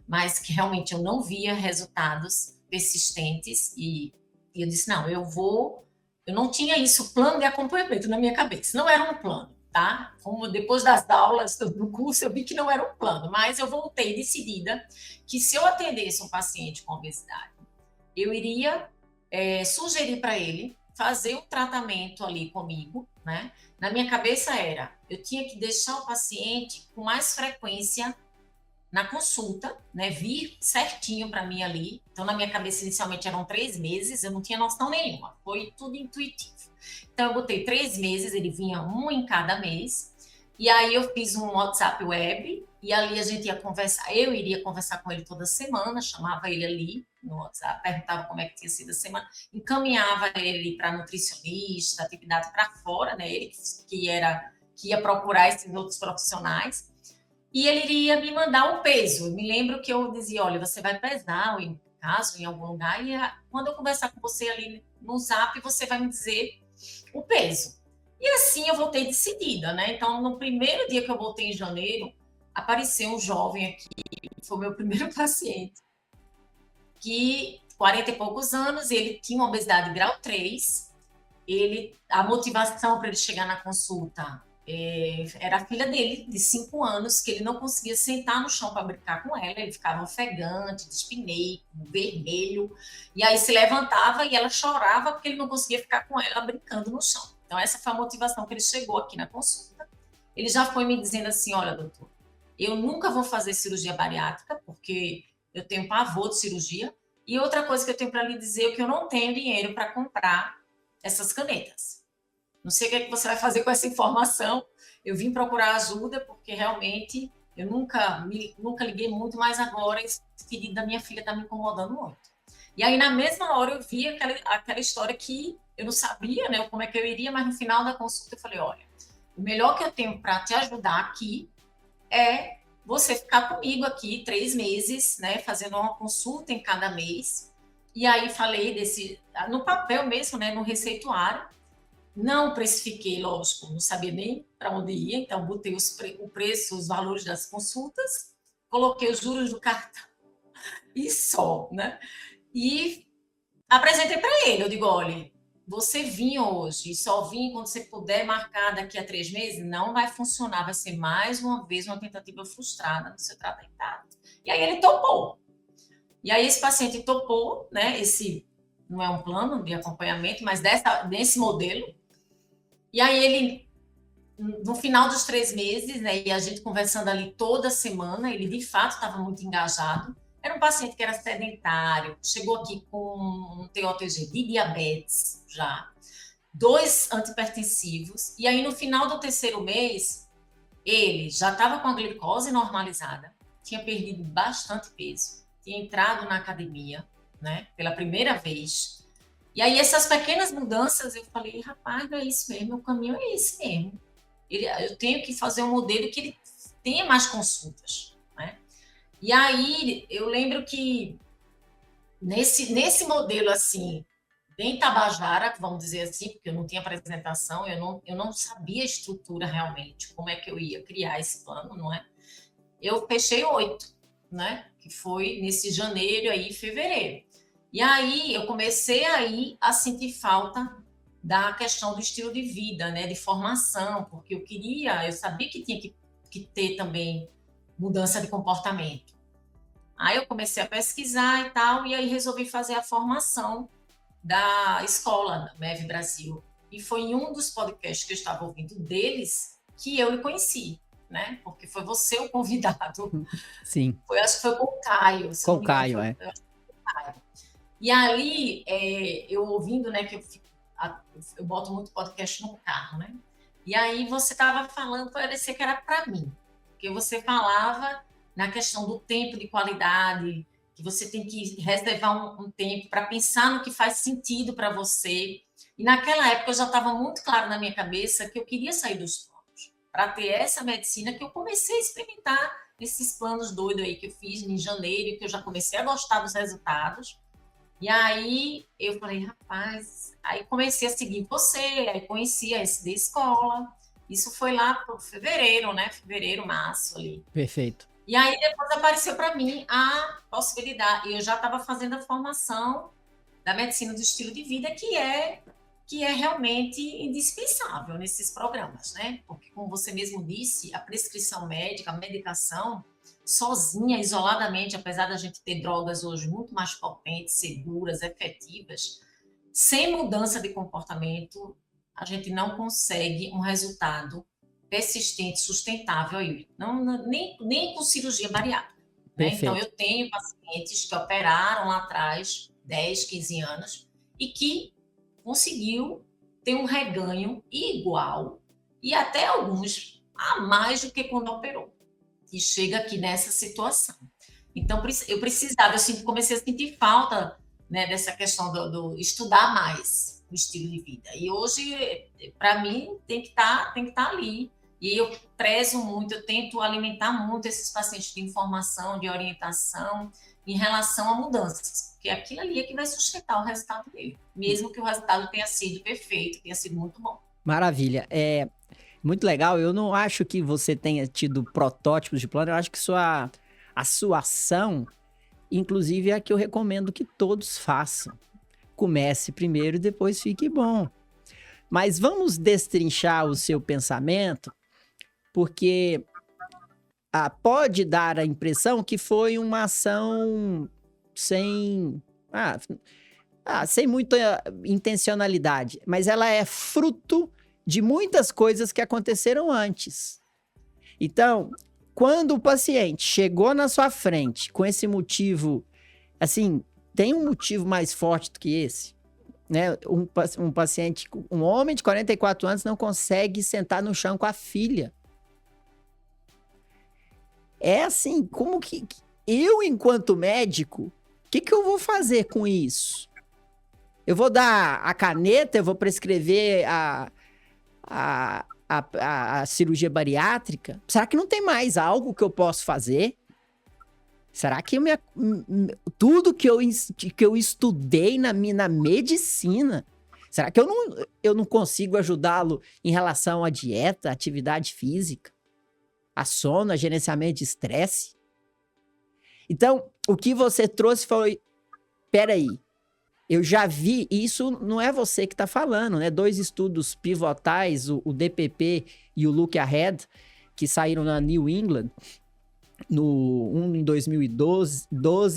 mas que realmente eu não via resultados persistentes e eu disse, não, eu não tinha isso, plano de acompanhamento na minha cabeça, não era um plano, tá? Como depois das aulas do curso eu vi que não era um plano, mas eu voltei decidida que se eu atendesse um paciente com obesidade, eu iria sugerir para ele fazer um tratamento ali comigo, né? Na minha cabeça eu tinha que deixar o paciente com mais frequência na consulta, né? Vir certinho para mim ali. Então, na minha cabeça, inicialmente eram 3 meses, eu não tinha noção nenhuma, foi tudo intuitivo. Então, eu botei 3 meses, ele vinha um em cada mês, e aí eu fiz um WhatsApp web, e ali a gente ia conversar, eu iria conversar com ele toda semana, chamava ele ali no WhatsApp, perguntava como é que tinha sido a semana, encaminhava ele para nutricionista, atividade para fora, né? Ele que ia procurar esses outros profissionais, e ele iria me mandar o peso. Eu me lembro que eu dizia, olha, você vai pesar em caso, em algum lugar, e quando eu conversar com você ali no Zap, você vai me dizer o peso. E assim eu voltei decidida, né? Então, no primeiro dia que eu voltei em janeiro, apareceu um jovem aqui, foi o meu primeiro paciente, que 40 e poucos anos, ele tinha uma obesidade grau 3, a motivação para ele chegar na consulta era a filha dele, de 5 anos, que ele não conseguia sentar no chão para brincar com ela, ele ficava ofegante, dispineico, vermelho, e aí se levantava e ela chorava porque ele não conseguia ficar com ela brincando no chão. Então, essa foi a motivação que ele chegou aqui na consulta. Ele já foi me dizendo assim, olha, doutor, eu nunca vou fazer cirurgia bariátrica, porque eu tenho pavor de cirurgia, e outra coisa que eu tenho para lhe dizer é que eu não tenho dinheiro para comprar essas canetas. Não sei o que é que você vai fazer com essa informação. Eu vim procurar ajuda porque realmente eu nunca liguei muito, mas agora esse pedido da minha filha está me incomodando muito. E aí, na mesma hora, eu vi aquela história que eu não sabia, né, como é que eu iria, mas no final da consulta eu falei, olha, o melhor que eu tenho para te ajudar aqui é você ficar comigo aqui 3 meses, né, fazendo uma consulta em cada mês. E aí falei no papel mesmo, né, no receituário. Não precifiquei, lógico, não sabia nem para onde ia, então botei o preço, os valores das consultas, coloquei os juros do cartão e só, né? E apresentei para ele, eu digo, olha, você vir hoje e só vir quando você puder marcar daqui a 3 meses, não vai funcionar, vai ser mais uma vez uma tentativa frustrada no seu tratamento. E aí ele topou. E aí esse paciente topou, né? Esse não é um plano de acompanhamento, mas desse modelo. E aí ele, no final dos 3 meses, né, e a gente conversando ali toda semana, ele de fato estava muito engajado. Era um paciente que era sedentário, chegou aqui com um TOTG de diabetes já, 2 antipertensivos, e aí no final do 3º mês, ele já estava com a glicose normalizada, tinha perdido bastante peso, tinha entrado na academia, né, pela primeira vez. E aí essas pequenas mudanças, eu falei, rapaz, não é isso mesmo, o caminho é esse mesmo. Eu tenho que fazer um modelo que ele tenha mais consultas, né? E aí eu lembro que nesse modelo assim, bem tabajara, vamos dizer assim, porque eu não tinha apresentação, eu não sabia a estrutura realmente, como é que eu ia criar esse plano, não é? Eu fechei 8, né? Que foi nesse janeiro aí, fevereiro. E aí eu comecei aí a sentir falta da questão do estilo de vida, né? De formação, porque eu sabia que tinha que ter também mudança de comportamento. Aí eu comecei a pesquisar e tal, e aí resolvi fazer a formação da escola, da MEV Brasil. E foi em um dos podcasts que eu estava ouvindo deles que eu lhe conheci, né? Porque foi você o convidado. Sim. Acho que foi com o Caio, se Com não o me engano. Caio, Foi com o Caio. E ali, eu ouvindo, né, que eu boto muito podcast no carro, né? E aí você estava falando, parecia que era para mim. Porque você falava na questão do tempo de qualidade, que você tem que reservar um tempo para pensar no que faz sentido para você. E naquela época eu já estava muito claro na minha cabeça que eu queria sair dos planos, para ter essa medicina que eu comecei a experimentar nesses planos doidos aí que eu fiz em janeiro, que eu já comecei a gostar dos resultados. E aí eu falei, rapaz, aí comecei a seguir você, aí conheci a SD Escola. Isso foi lá para fevereiro, né? Fevereiro, março ali. Perfeito. E aí depois apareceu para mim a possibilidade, e eu já estava fazendo a formação da medicina do estilo de vida, que é realmente indispensável nesses programas, né? Porque, como você mesmo disse, a prescrição médica, a medicação, sozinha, isoladamente, apesar da gente ter drogas hoje muito mais potentes, seguras, efetivas, sem mudança de comportamento, a gente não consegue um resultado persistente, sustentável aí. Nem com cirurgia bariátrica. Né? Então, eu tenho pacientes que operaram lá atrás, 10, 15 anos, e que conseguiu ter um reganho igual, e até alguns a mais do que quando operou. E chega aqui nessa situação. Então, eu precisava, comecei a sentir falta, né, dessa questão do estudar mais o estilo de vida. E hoje, para mim, tem que estar ali. E eu prezo muito, eu tento alimentar muito esses pacientes de informação, de orientação em relação a mudanças, porque aquilo ali é que vai sustentar o resultado dele, mesmo que o resultado tenha sido perfeito, tenha sido muito bom. Maravilha. É muito legal. Eu não acho que você tenha tido protótipos de plano, eu acho que a sua ação, inclusive, é a que eu recomendo que todos façam. Comece primeiro e depois fique bom. Mas vamos destrinchar o seu pensamento, porque pode dar a impressão que foi uma ação sem muita intencionalidade, mas ela é fruto de muitas coisas que aconteceram antes. Então, quando o paciente chegou na sua frente com esse motivo, assim, tem um motivo mais forte do que esse, né? Um paciente, um homem de 44 anos não consegue sentar no chão com a filha. É assim, como que eu, enquanto médico, o que eu vou fazer com isso? Eu vou dar a caneta, eu vou prescrever a cirurgia bariátrica? Será que não tem mais algo que eu posso fazer? Será que tudo que eu estudei na medicina, será que eu não consigo ajudá-lo em relação à dieta, à atividade física, a sono, a gerenciamento de estresse? Então, o que você trouxe foi, peraí, eu já vi, e isso não é você que está falando, né? 2 estudos pivotais, o DPP e o Look Ahead, que saíram na New England, um em 2012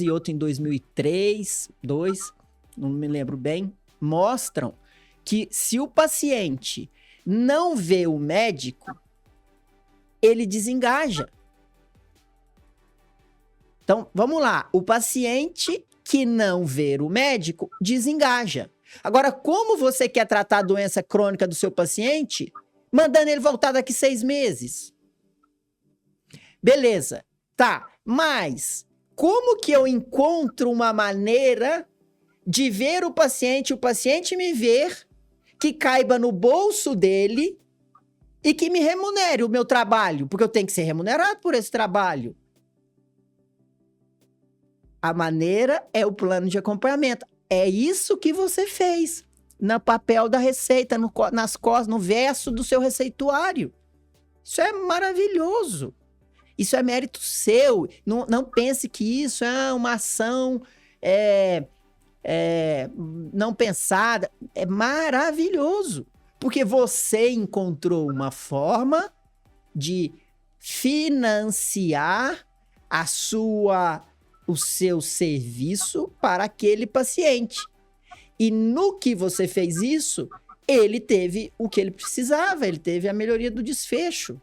e outro em 2003, não me lembro bem, mostram que se o paciente não vê o médico, ele desengaja. Então, vamos lá, o paciente que não ver o médico, desengaja. Agora, como você quer tratar a doença crônica do seu paciente, mandando ele voltar daqui 6 meses? Beleza, tá, mas como que eu encontro uma maneira de ver o paciente me ver, que caiba no bolso dele e que me remunere o meu trabalho? Porque eu tenho que ser remunerado por esse trabalho. A maneira é o plano de acompanhamento. É isso que você fez no papel da receita, nas costas, no verso do seu receituário. Isso é maravilhoso. Isso é mérito seu. Não pense que isso é uma ação não pensada. É maravilhoso. Porque você encontrou uma forma de financiar o seu serviço para aquele paciente. E no que você fez isso, ele teve o que ele precisava, ele teve a melhoria do desfecho.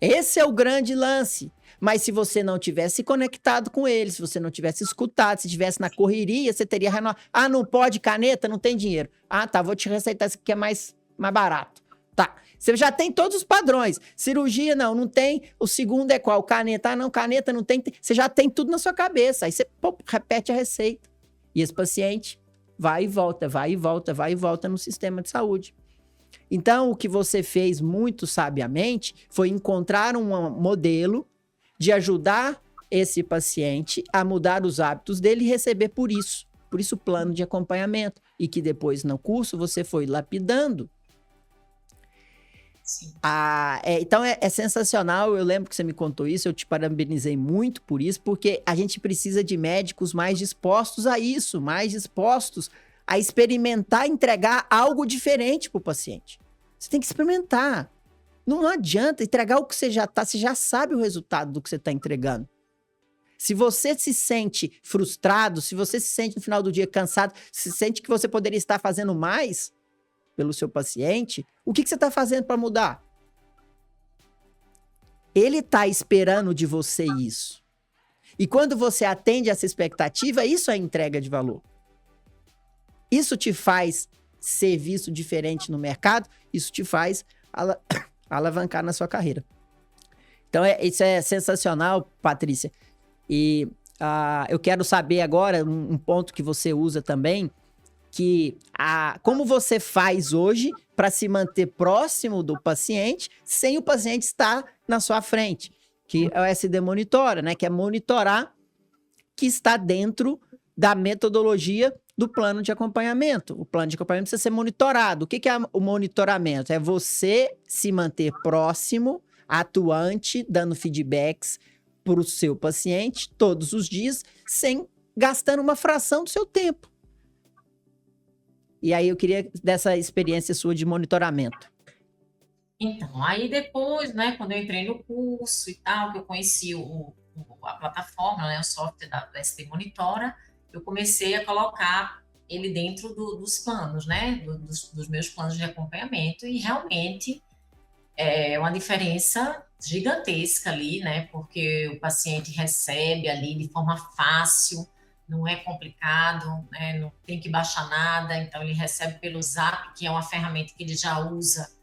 Esse é o grande lance. Mas se você não tivesse conectado com ele, se você não tivesse escutado, se estivesse na correria, você teria renovado. Ah, não pode caneta? Não tem dinheiro. Ah, tá, vou te receitar esse que é mais barato. Tá, você já tem todos os padrões. Cirurgia, não tem. O segundo é qual? Caneta. Ah, não, caneta não tem. Você já tem tudo na sua cabeça. Aí você repete a receita. E esse paciente vai e volta, vai e volta, vai e volta no sistema de saúde. Então, o que você fez muito sabiamente foi encontrar um modelo de ajudar esse paciente a mudar os hábitos dele e receber por isso plano de acompanhamento. E que depois, no curso, você foi lapidando. Sim. Então é sensacional, eu lembro que você me contou isso, eu te parabenizei muito por isso, porque a gente precisa de médicos mais dispostos a isso, mais dispostos a experimentar, entregar algo diferente para o paciente. Você tem que experimentar. Não adianta entregar o que você já sabe o resultado do que você está entregando. Se você se sente frustrado, se você se sente no final do dia cansado, se sente que você poderia estar fazendo mais pelo seu paciente, o que você está fazendo para mudar? Ele está esperando de você isso. E quando você atende essa expectativa, isso é entrega de valor. Isso te faz ser visto diferente no mercado, isso te faz alavancar na sua carreira. Então, isso é sensacional, Patrícia. E eu quero saber agora um ponto que você usa também, que como você faz hoje para se manter próximo do paciente sem o paciente estar na sua frente, que é o SD Monitora, né? Que é monitorar que está dentro da metodologia do plano de acompanhamento. O plano de acompanhamento precisa ser monitorado. O que é o monitoramento? É você se manter próximo, atuante, dando feedbacks para o seu paciente todos os dias, sem gastando uma fração do seu tempo. E aí eu queria dessa experiência sua de monitoramento. Então, aí depois, né, quando eu entrei no curso e tal, que eu conheci a plataforma, né, o software da SD Monitora, eu comecei a colocar ele dentro dos planos, né, dos meus planos de acompanhamento, e realmente é uma diferença gigantesca ali, né, porque o paciente recebe ali de forma fácil, não é complicado, né, não tem que baixar nada, então ele recebe pelo Zap, que é uma ferramenta que ele já usa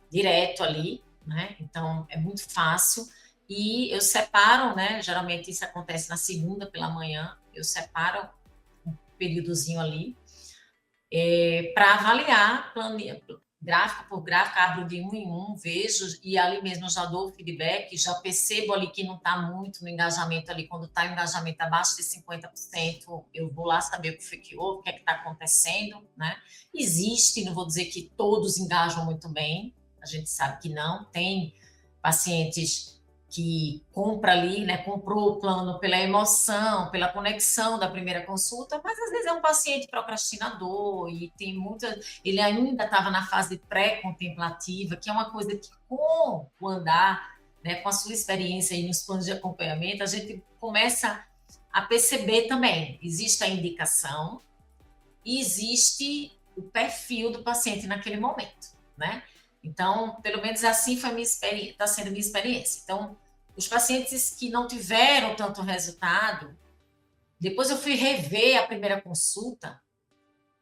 direto ali, né, então é muito fácil, e eu separo, né, geralmente isso acontece na segunda pela manhã, eu separo um períodozinho ali, para avaliar, gráfico por gráfico, abro de um em um, vejo, e ali mesmo já dou o feedback, já percebo ali que não está muito no engajamento ali, quando está o engajamento abaixo de 50%, eu vou lá saber o que foi que houve, o que é que está acontecendo, né? Existe, não vou dizer que todos engajam muito bem, a gente sabe que não, tem pacientes que compra ali, né, comprou o plano pela emoção, pela conexão da primeira consulta, mas às vezes é um paciente procrastinador e tem muita, ele ainda estava na fase pré-contemplativa, que é uma coisa que com o andar, né, com a sua experiência aí nos planos de acompanhamento, a gente começa a perceber também, existe a indicação e existe o perfil do paciente naquele momento, né? Então, pelo menos assim está sendo a minha experiência. Então, os pacientes que não tiveram tanto resultado, depois eu fui rever a primeira consulta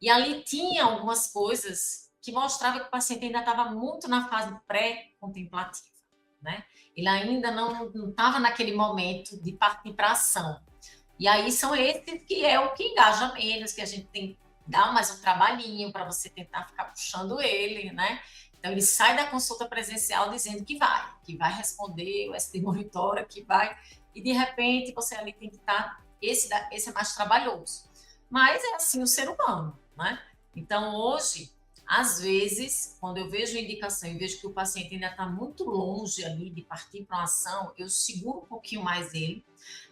e ali tinha algumas coisas que mostravam que o paciente ainda estava muito na fase pré-contemplativa, né? Ele ainda não estava naquele momento de partir para a ação. E aí são esses que é o que engaja menos, que a gente tem que dar mais um trabalhinho para você tentar ficar puxando ele, né? Então, ele sai da consulta presencial dizendo que vai responder, o SD Monitora, que vai, e de repente você ali tem que estar, esse é mais trabalhoso. Mas é assim o ser humano, né? Então, hoje, às vezes, quando eu vejo a indicação e vejo que o paciente ainda está muito longe ali de partir para uma ação, eu seguro um pouquinho mais ele,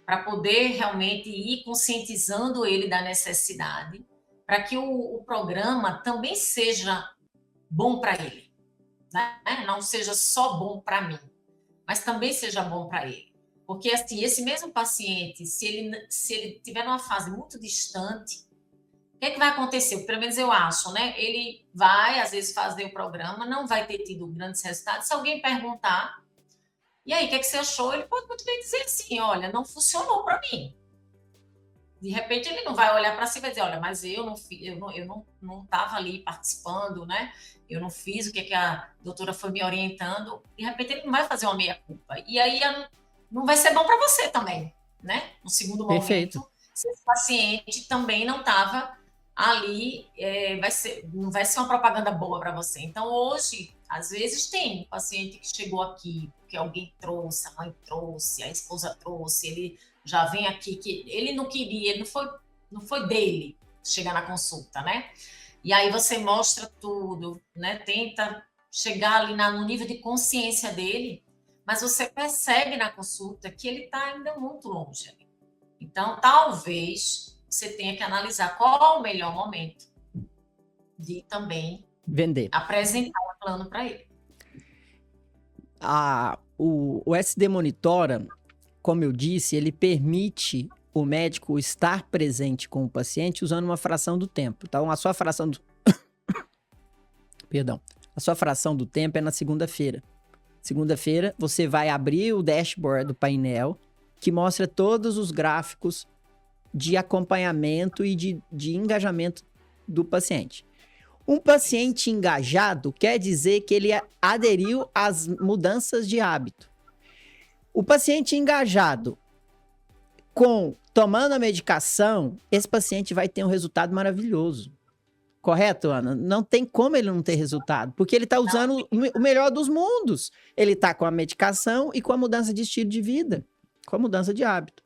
para poder realmente ir conscientizando ele da necessidade, para que o programa também seja bom para ele, né? Não seja só bom para mim, mas também seja bom para ele. Porque, assim, esse mesmo paciente, se ele tiver numa fase muito distante, o que é que vai acontecer? Pelo menos eu acho, né? Ele vai, às vezes, fazer o programa, não vai ter tido grandes resultados. Se alguém perguntar, e aí, o que é que você achou? Ele pode muito bem dizer assim, olha, não funcionou para mim. De repente, ele não vai olhar para si e vai dizer, olha, mas eu não estava ali participando, né? Eu não fiz o que a doutora foi me orientando. De repente, ele não vai fazer uma meia-culpa. E aí, não vai ser bom para você também, né? No segundo Perfeito. momento, se esse paciente também não estava ali, não vai ser uma propaganda boa para você. Então, hoje, às vezes tem um paciente que chegou aqui, porque alguém trouxe, a mãe trouxe, a esposa trouxe, ele já vem aqui, que ele não queria, ele não foi dele chegar na consulta, né? E aí você mostra tudo, né? Tenta chegar ali no nível de consciência dele, mas você percebe na consulta que ele está ainda muito longe ali. Então, talvez você tenha que analisar qual é o melhor momento de também Vender. apresentar um plano para ele. O SD Monitora, como eu disse, ele permite o médico estar presente com o paciente usando uma fração do tempo. Então, a sua fração do... Perdão. A sua fração do tempo é na segunda-feira. Segunda-feira, você vai abrir o dashboard do painel, que mostra todos os gráficos de acompanhamento e de engajamento do paciente. Um paciente engajado quer dizer que ele aderiu às mudanças de hábito. O paciente engajado tomando a medicação, esse paciente vai ter um resultado maravilhoso. Correto, Ana? Não tem como ele não ter resultado, porque ele está usando o melhor dos mundos. Ele está com a medicação e com a mudança de estilo de vida, com a mudança de hábito.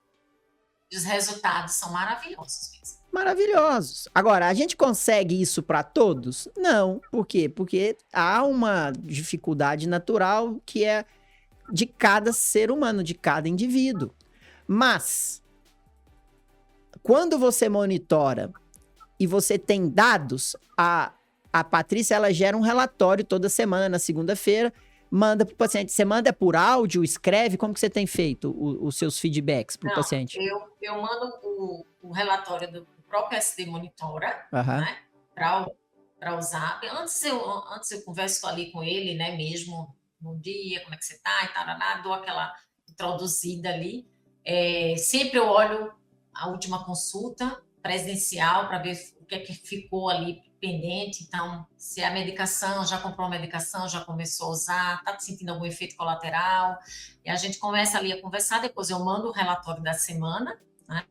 Os resultados são maravilhosos mesmo. Maravilhosos. Agora, a gente consegue isso para todos? Não. Por quê? Porque há uma dificuldade natural que é de cada ser humano, de cada indivíduo. Mas, quando você monitora e você tem dados, a Patrícia, ela gera um relatório toda semana, na segunda-feira, manda para o paciente. Você manda por áudio, escreve? Como que você tem feito os seus feedbacks para o paciente? Eu mando o relatório do próprio SD Monitora, Uhum. né, para usar. Antes eu converso ali com ele, né, mesmo no dia, como é que você tá e tal, dou aquela introduzida ali. Sempre eu olho a última consulta presencial para ver o que é que ficou ali pendente. Então, se a medicação, já comprou a medicação, já começou a usar, está sentindo algum efeito colateral, e a gente começa ali a conversar, depois eu mando o relatório da semana, né?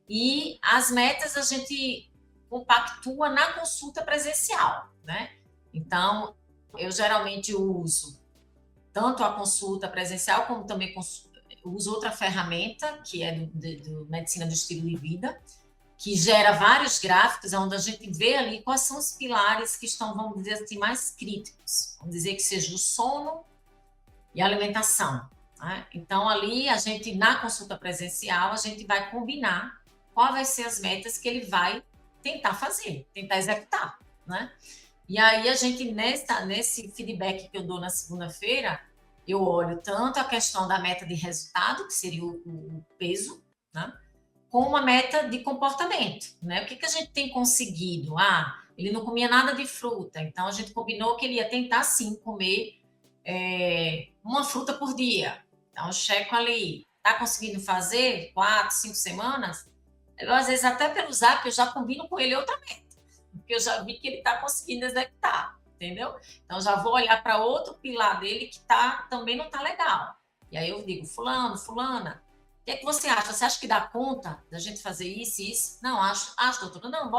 E as metas a gente compactua na consulta presencial, né? Então, eu geralmente uso tanto a consulta presencial, como também uso outra ferramenta, que é do Medicina do Estilo de Vida, que gera vários gráficos, onde a gente vê ali quais são os pilares que estão, vamos dizer assim, mais críticos. Vamos dizer que seja o sono e a alimentação, né? Então, ali, a gente, na consulta presencial, a gente vai combinar quais vai ser as metas que ele vai tentar fazer, tentar executar, né? E aí, a gente, nesse feedback que eu dou na segunda-feira, eu olho tanto a questão da meta de resultado, que seria o peso, né? Com uma meta de comportamento, né? O que a gente tem conseguido? Ele não comia nada de fruta, então a gente combinou que ele ia tentar, sim, comer uma fruta por dia. Então, eu checo ali, tá conseguindo fazer 4, 5 semanas? Eu, às vezes, até pelo Zap, eu já combino com ele outra meta, porque eu já vi que ele está conseguindo executar, entendeu? Então, já vou olhar para outro pilar dele que também não está legal. E aí eu digo, fulano, fulana, o que é que você acha? Você acha que dá conta da gente fazer isso e isso? Não, acho, doutora. Não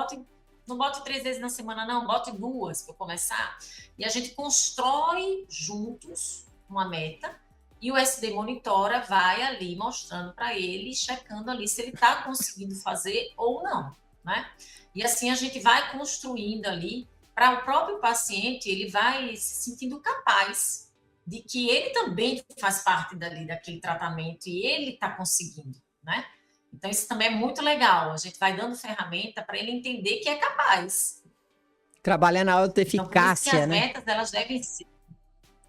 bote 3 vezes na semana, não. Bote 2 para começar. E a gente constrói juntos uma meta e o SD Monitora vai ali mostrando para ele, checando ali se ele está conseguindo fazer ou não. né? E assim a gente vai construindo ali, para o próprio paciente, ele vai se sentindo capaz de que ele também faz parte dali, daquele tratamento e ele está conseguindo, né? Então, isso também é muito legal. A gente vai dando ferramenta para ele entender que é capaz. Trabalhar na Então, por isso que autoeficácia, as né? metas, elas devem ser.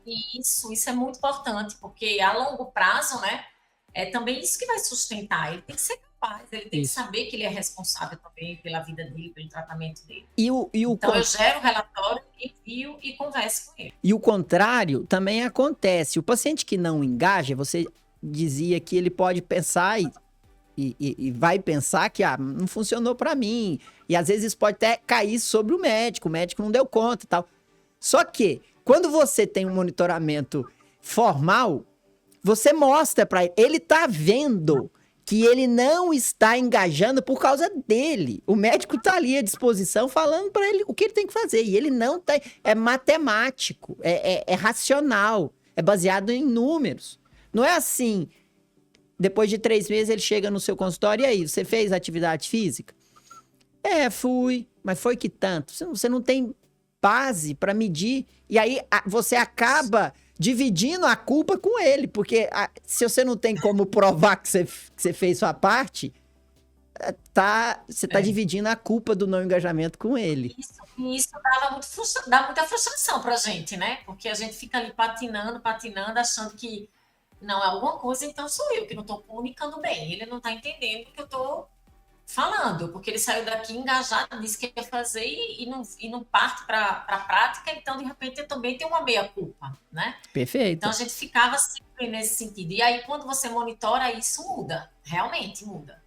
Isso é muito importante, porque a longo prazo, né, é também isso que vai sustentar. Ele tem que ser capaz, ele tem que Isso. saber que ele é responsável também pela vida dele, pelo tratamento dele. E o, Então, eu gero o relatório, envio e converso com ele. e o contrário também acontece. O paciente que não engaja, você dizia que ele pode pensar e vai pensar que não funcionou para mim. E às vezes isso pode até cair sobre o médico não deu conta e tal. Só que, quando você tem um monitoramento formal, você mostra para ele, ele tá vendo que ele não está engajando por causa dele. O médico tá ali à disposição falando para ele o que ele tem que fazer. E ele não tá. É matemático, é racional, é baseado em números. Não é assim. Depois de 3 meses ele chega no seu consultório e aí, você fez atividade física? Fui. Mas foi que tanto? Você não tem base para medir. E aí você acaba dividindo a culpa com ele. Porque se você não tem como provar que você fez sua parte, você tá dividindo a culpa do não engajamento com ele. Isso dá muita frustração pra gente, né? Porque a gente fica ali patinando, achando que não é alguma coisa, então sou eu que não estou comunicando bem. Ele não está entendendo o que eu estou falando, porque ele saiu daqui engajado, disse que ia fazer e não parte para a prática, então de repente eu também tenho uma meia-culpa, né? Perfeito. Então a gente ficava sempre nesse sentido. E aí quando você monitora, isso muda, realmente muda.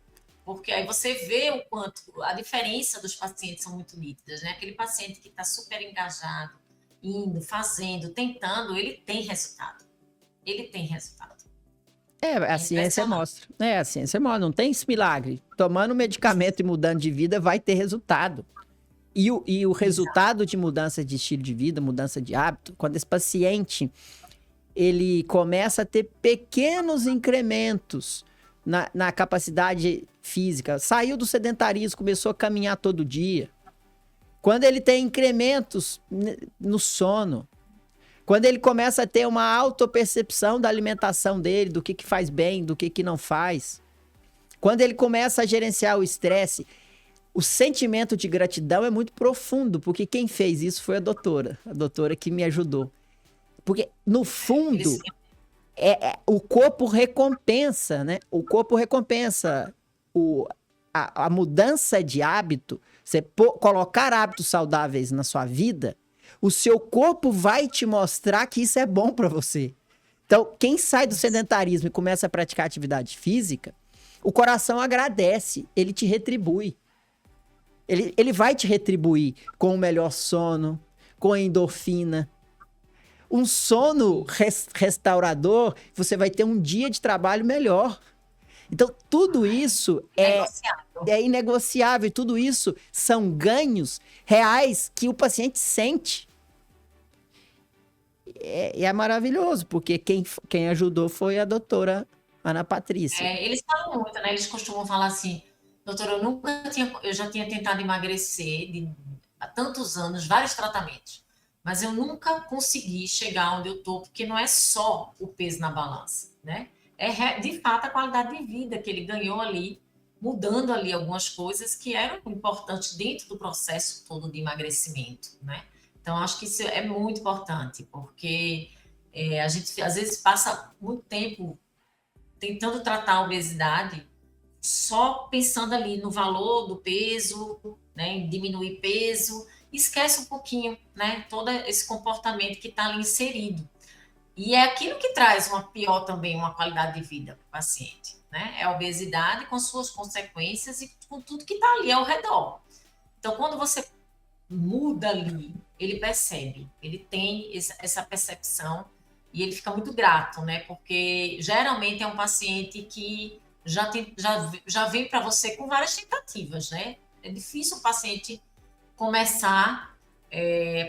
Porque aí você vê o quanto a diferença dos pacientes são muito nítidas, né? Aquele paciente que está super engajado, indo, fazendo, tentando, ele tem resultado. Ele tem resultado. A ciência mostra. A ciência mostra. Não tem esse milagre. Tomando medicamento e mudando de vida vai ter resultado. E o resultado de mudança de estilo de vida, mudança de hábito, quando esse paciente ele começa a ter pequenos incrementos na capacidade física, saiu do sedentarismo, começou a caminhar todo dia. Quando ele tem incrementos no sono, quando ele começa a ter uma autopercepção da alimentação dele, do que faz bem, do que não faz. Quando ele começa a gerenciar o estresse, o sentimento de gratidão é muito profundo, porque quem fez isso foi a doutora que me ajudou. Porque, no fundo, o corpo recompensa, né? O corpo recompensa a mudança de hábito, você colocar hábitos saudáveis na sua vida, o seu corpo vai te mostrar que isso é bom para você. Então, quem sai do sedentarismo e começa a praticar atividade física, o coração agradece, ele te retribui. Ele vai te retribuir com o melhor sono, com a endorfina. Um sono restaurador, você vai ter um dia de trabalho melhor. Então, tudo isso é inegociável. Tudo isso são ganhos reais que o paciente sente. É maravilhoso, porque quem ajudou foi a doutora Ana Patrícia. Eles falam muito, né? Eles costumam falar assim, doutora, eu já tinha tentado emagrecer há tantos anos, vários tratamentos, mas eu nunca consegui chegar onde eu tô, porque não é só o peso na balança, né? É de fato a qualidade de vida que ele ganhou ali, mudando ali algumas coisas que eram importantes dentro do processo todo de emagrecimento, né? Então, acho que isso é muito importante, porque a gente às vezes passa muito tempo tentando tratar a obesidade só pensando ali no valor do peso, né, em diminuir peso, esquece um pouquinho, né, todo esse comportamento que está ali inserido. E é aquilo que traz uma pior também, uma qualidade de vida para o paciente, né? É a obesidade com suas consequências e com tudo que está ali ao redor. Então, quando você muda ali, ele percebe, ele tem essa percepção e ele fica muito grato, né? Porque geralmente é um paciente que já vem para você com várias tentativas, né? É difícil o paciente começar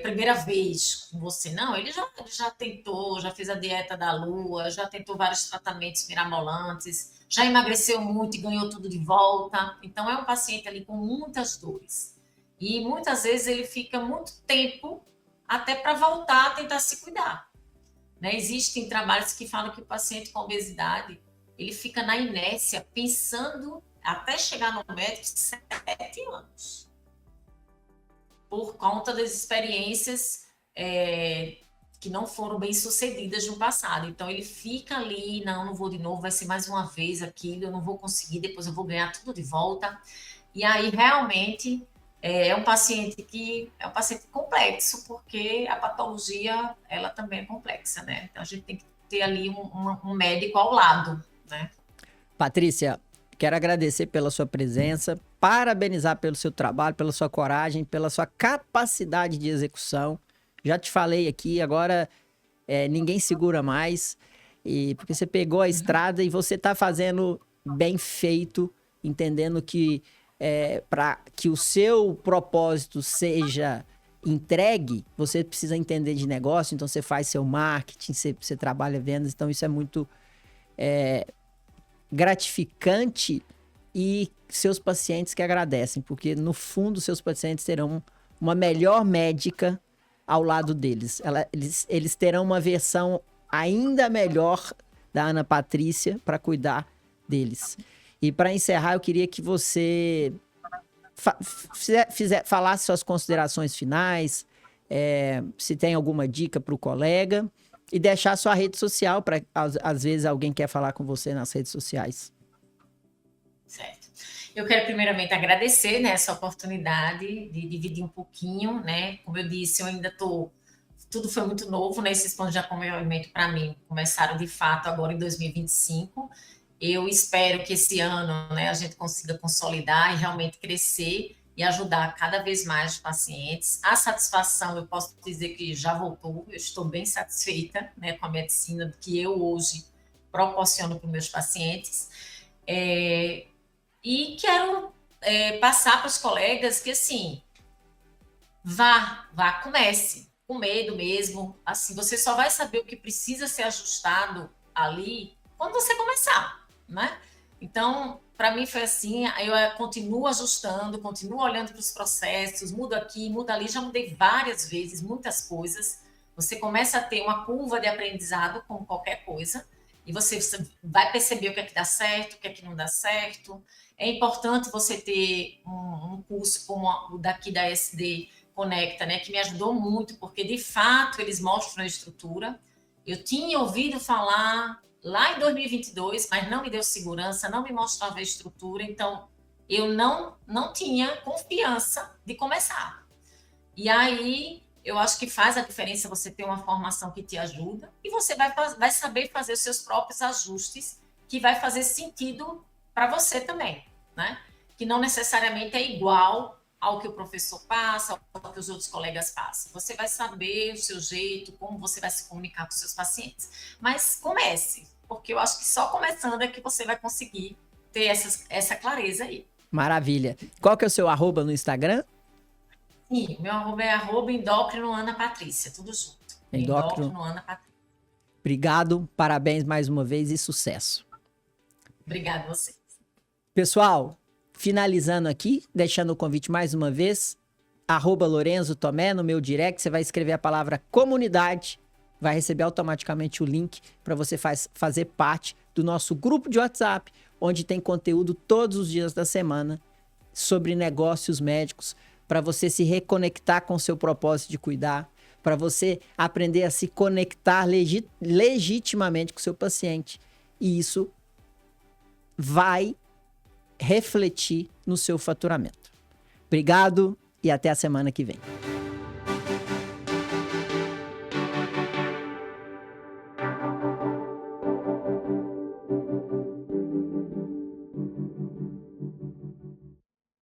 primeira vez com você. Não, ele já tentou, já fez a dieta da lua, já tentou vários tratamentos mirabolantes, já emagreceu muito e ganhou tudo de volta. Então, é um paciente ali com muitas dores. E muitas vezes ele fica muito tempo até para voltar a tentar se cuidar. Né? Existem trabalhos que falam que o paciente com obesidade ele fica na inércia pensando até chegar no médico 7 anos. Por conta das experiências que não foram bem sucedidas no passado. Então, ele fica ali, não vou de novo, vai ser mais uma vez aquilo, eu não vou conseguir, depois eu vou ganhar tudo de volta. E aí, realmente, é um paciente complexo, porque a patologia, ela também é complexa, né? Então, a gente tem que ter ali um médico ao lado, né? Patrícia, quero agradecer pela sua presença, parabenizar pelo seu trabalho, pela sua coragem, pela sua capacidade de execução. Já te falei aqui, agora ninguém segura mais, porque você pegou a estrada e você está fazendo bem feito, entendendo que para que o seu propósito seja entregue, você precisa entender de negócio, então você faz seu marketing, você trabalha vendas, então isso é muito gratificante e seus pacientes que agradecem, porque no fundo seus pacientes terão uma melhor médica ao lado deles. Eles terão uma versão ainda melhor da Ana Patrícia para cuidar deles. E para encerrar, eu queria que você falasse suas considerações finais, se tem alguma dica para o colega, e deixar sua rede social para, às vezes, alguém quer falar com você nas redes sociais. Certo. Eu quero primeiramente agradecer, né, essa oportunidade de dividir um pouquinho, né? Como eu disse, eu ainda tudo foi muito novo, né? Esses planos de acompanhamento para mim começaram de fato agora em 2025. Eu espero que esse ano, né, a gente consiga consolidar e realmente crescer e ajudar cada vez mais os pacientes. A satisfação, eu posso dizer que já voltou, eu estou bem satisfeita, né, com a medicina que eu hoje proporciono para os meus pacientes. E quero passar para os colegas que, assim, comece, com medo mesmo. Assim, você só vai saber o que precisa ser ajustado ali quando você começar, né? Então, para mim foi assim, eu continuo ajustando, continuo olhando para os processos, mudo aqui, mudo ali, já mudei várias vezes, muitas coisas. Você começa a ter uma curva de aprendizado com qualquer coisa, e você vai perceber o que é que dá certo, o que é que não dá certo. É importante você ter um curso como o daqui da SD Conecta, né, que me ajudou muito, porque de fato eles mostram a estrutura. Eu tinha ouvido falar lá em 2022, mas não me deu segurança, não me mostrava a estrutura, então eu não tinha confiança de começar. E aí eu acho que faz a diferença você ter uma formação que te ajuda e você vai saber fazer os seus próprios ajustes, que vai fazer sentido para você também, né? Que não necessariamente é igual ao que o professor passa, ao que os outros colegas passam. Você vai saber o seu jeito, como você vai se comunicar com os seus pacientes. Mas comece, porque eu acho que só começando é que você vai conseguir ter essa clareza aí. Maravilha. Qual que é o seu @ no Instagram? Sim, meu @ é @endócrino Ana Patrícia, tudo junto. Endócrino Ana Patrícia. Obrigado, parabéns mais uma vez e sucesso. Obrigada a vocês. Pessoal, finalizando aqui, deixando o convite mais uma vez, @Lorenzo Tomé no meu direct, você vai escrever a palavra comunidade, vai receber automaticamente o link para você fazer parte do nosso grupo de WhatsApp, onde tem conteúdo todos os dias da semana sobre negócios médicos, para você se reconectar com o seu propósito de cuidar, para você aprender a se conectar legitimamente com o seu paciente. E isso vai refletir no seu faturamento. Obrigado e até a semana que vem.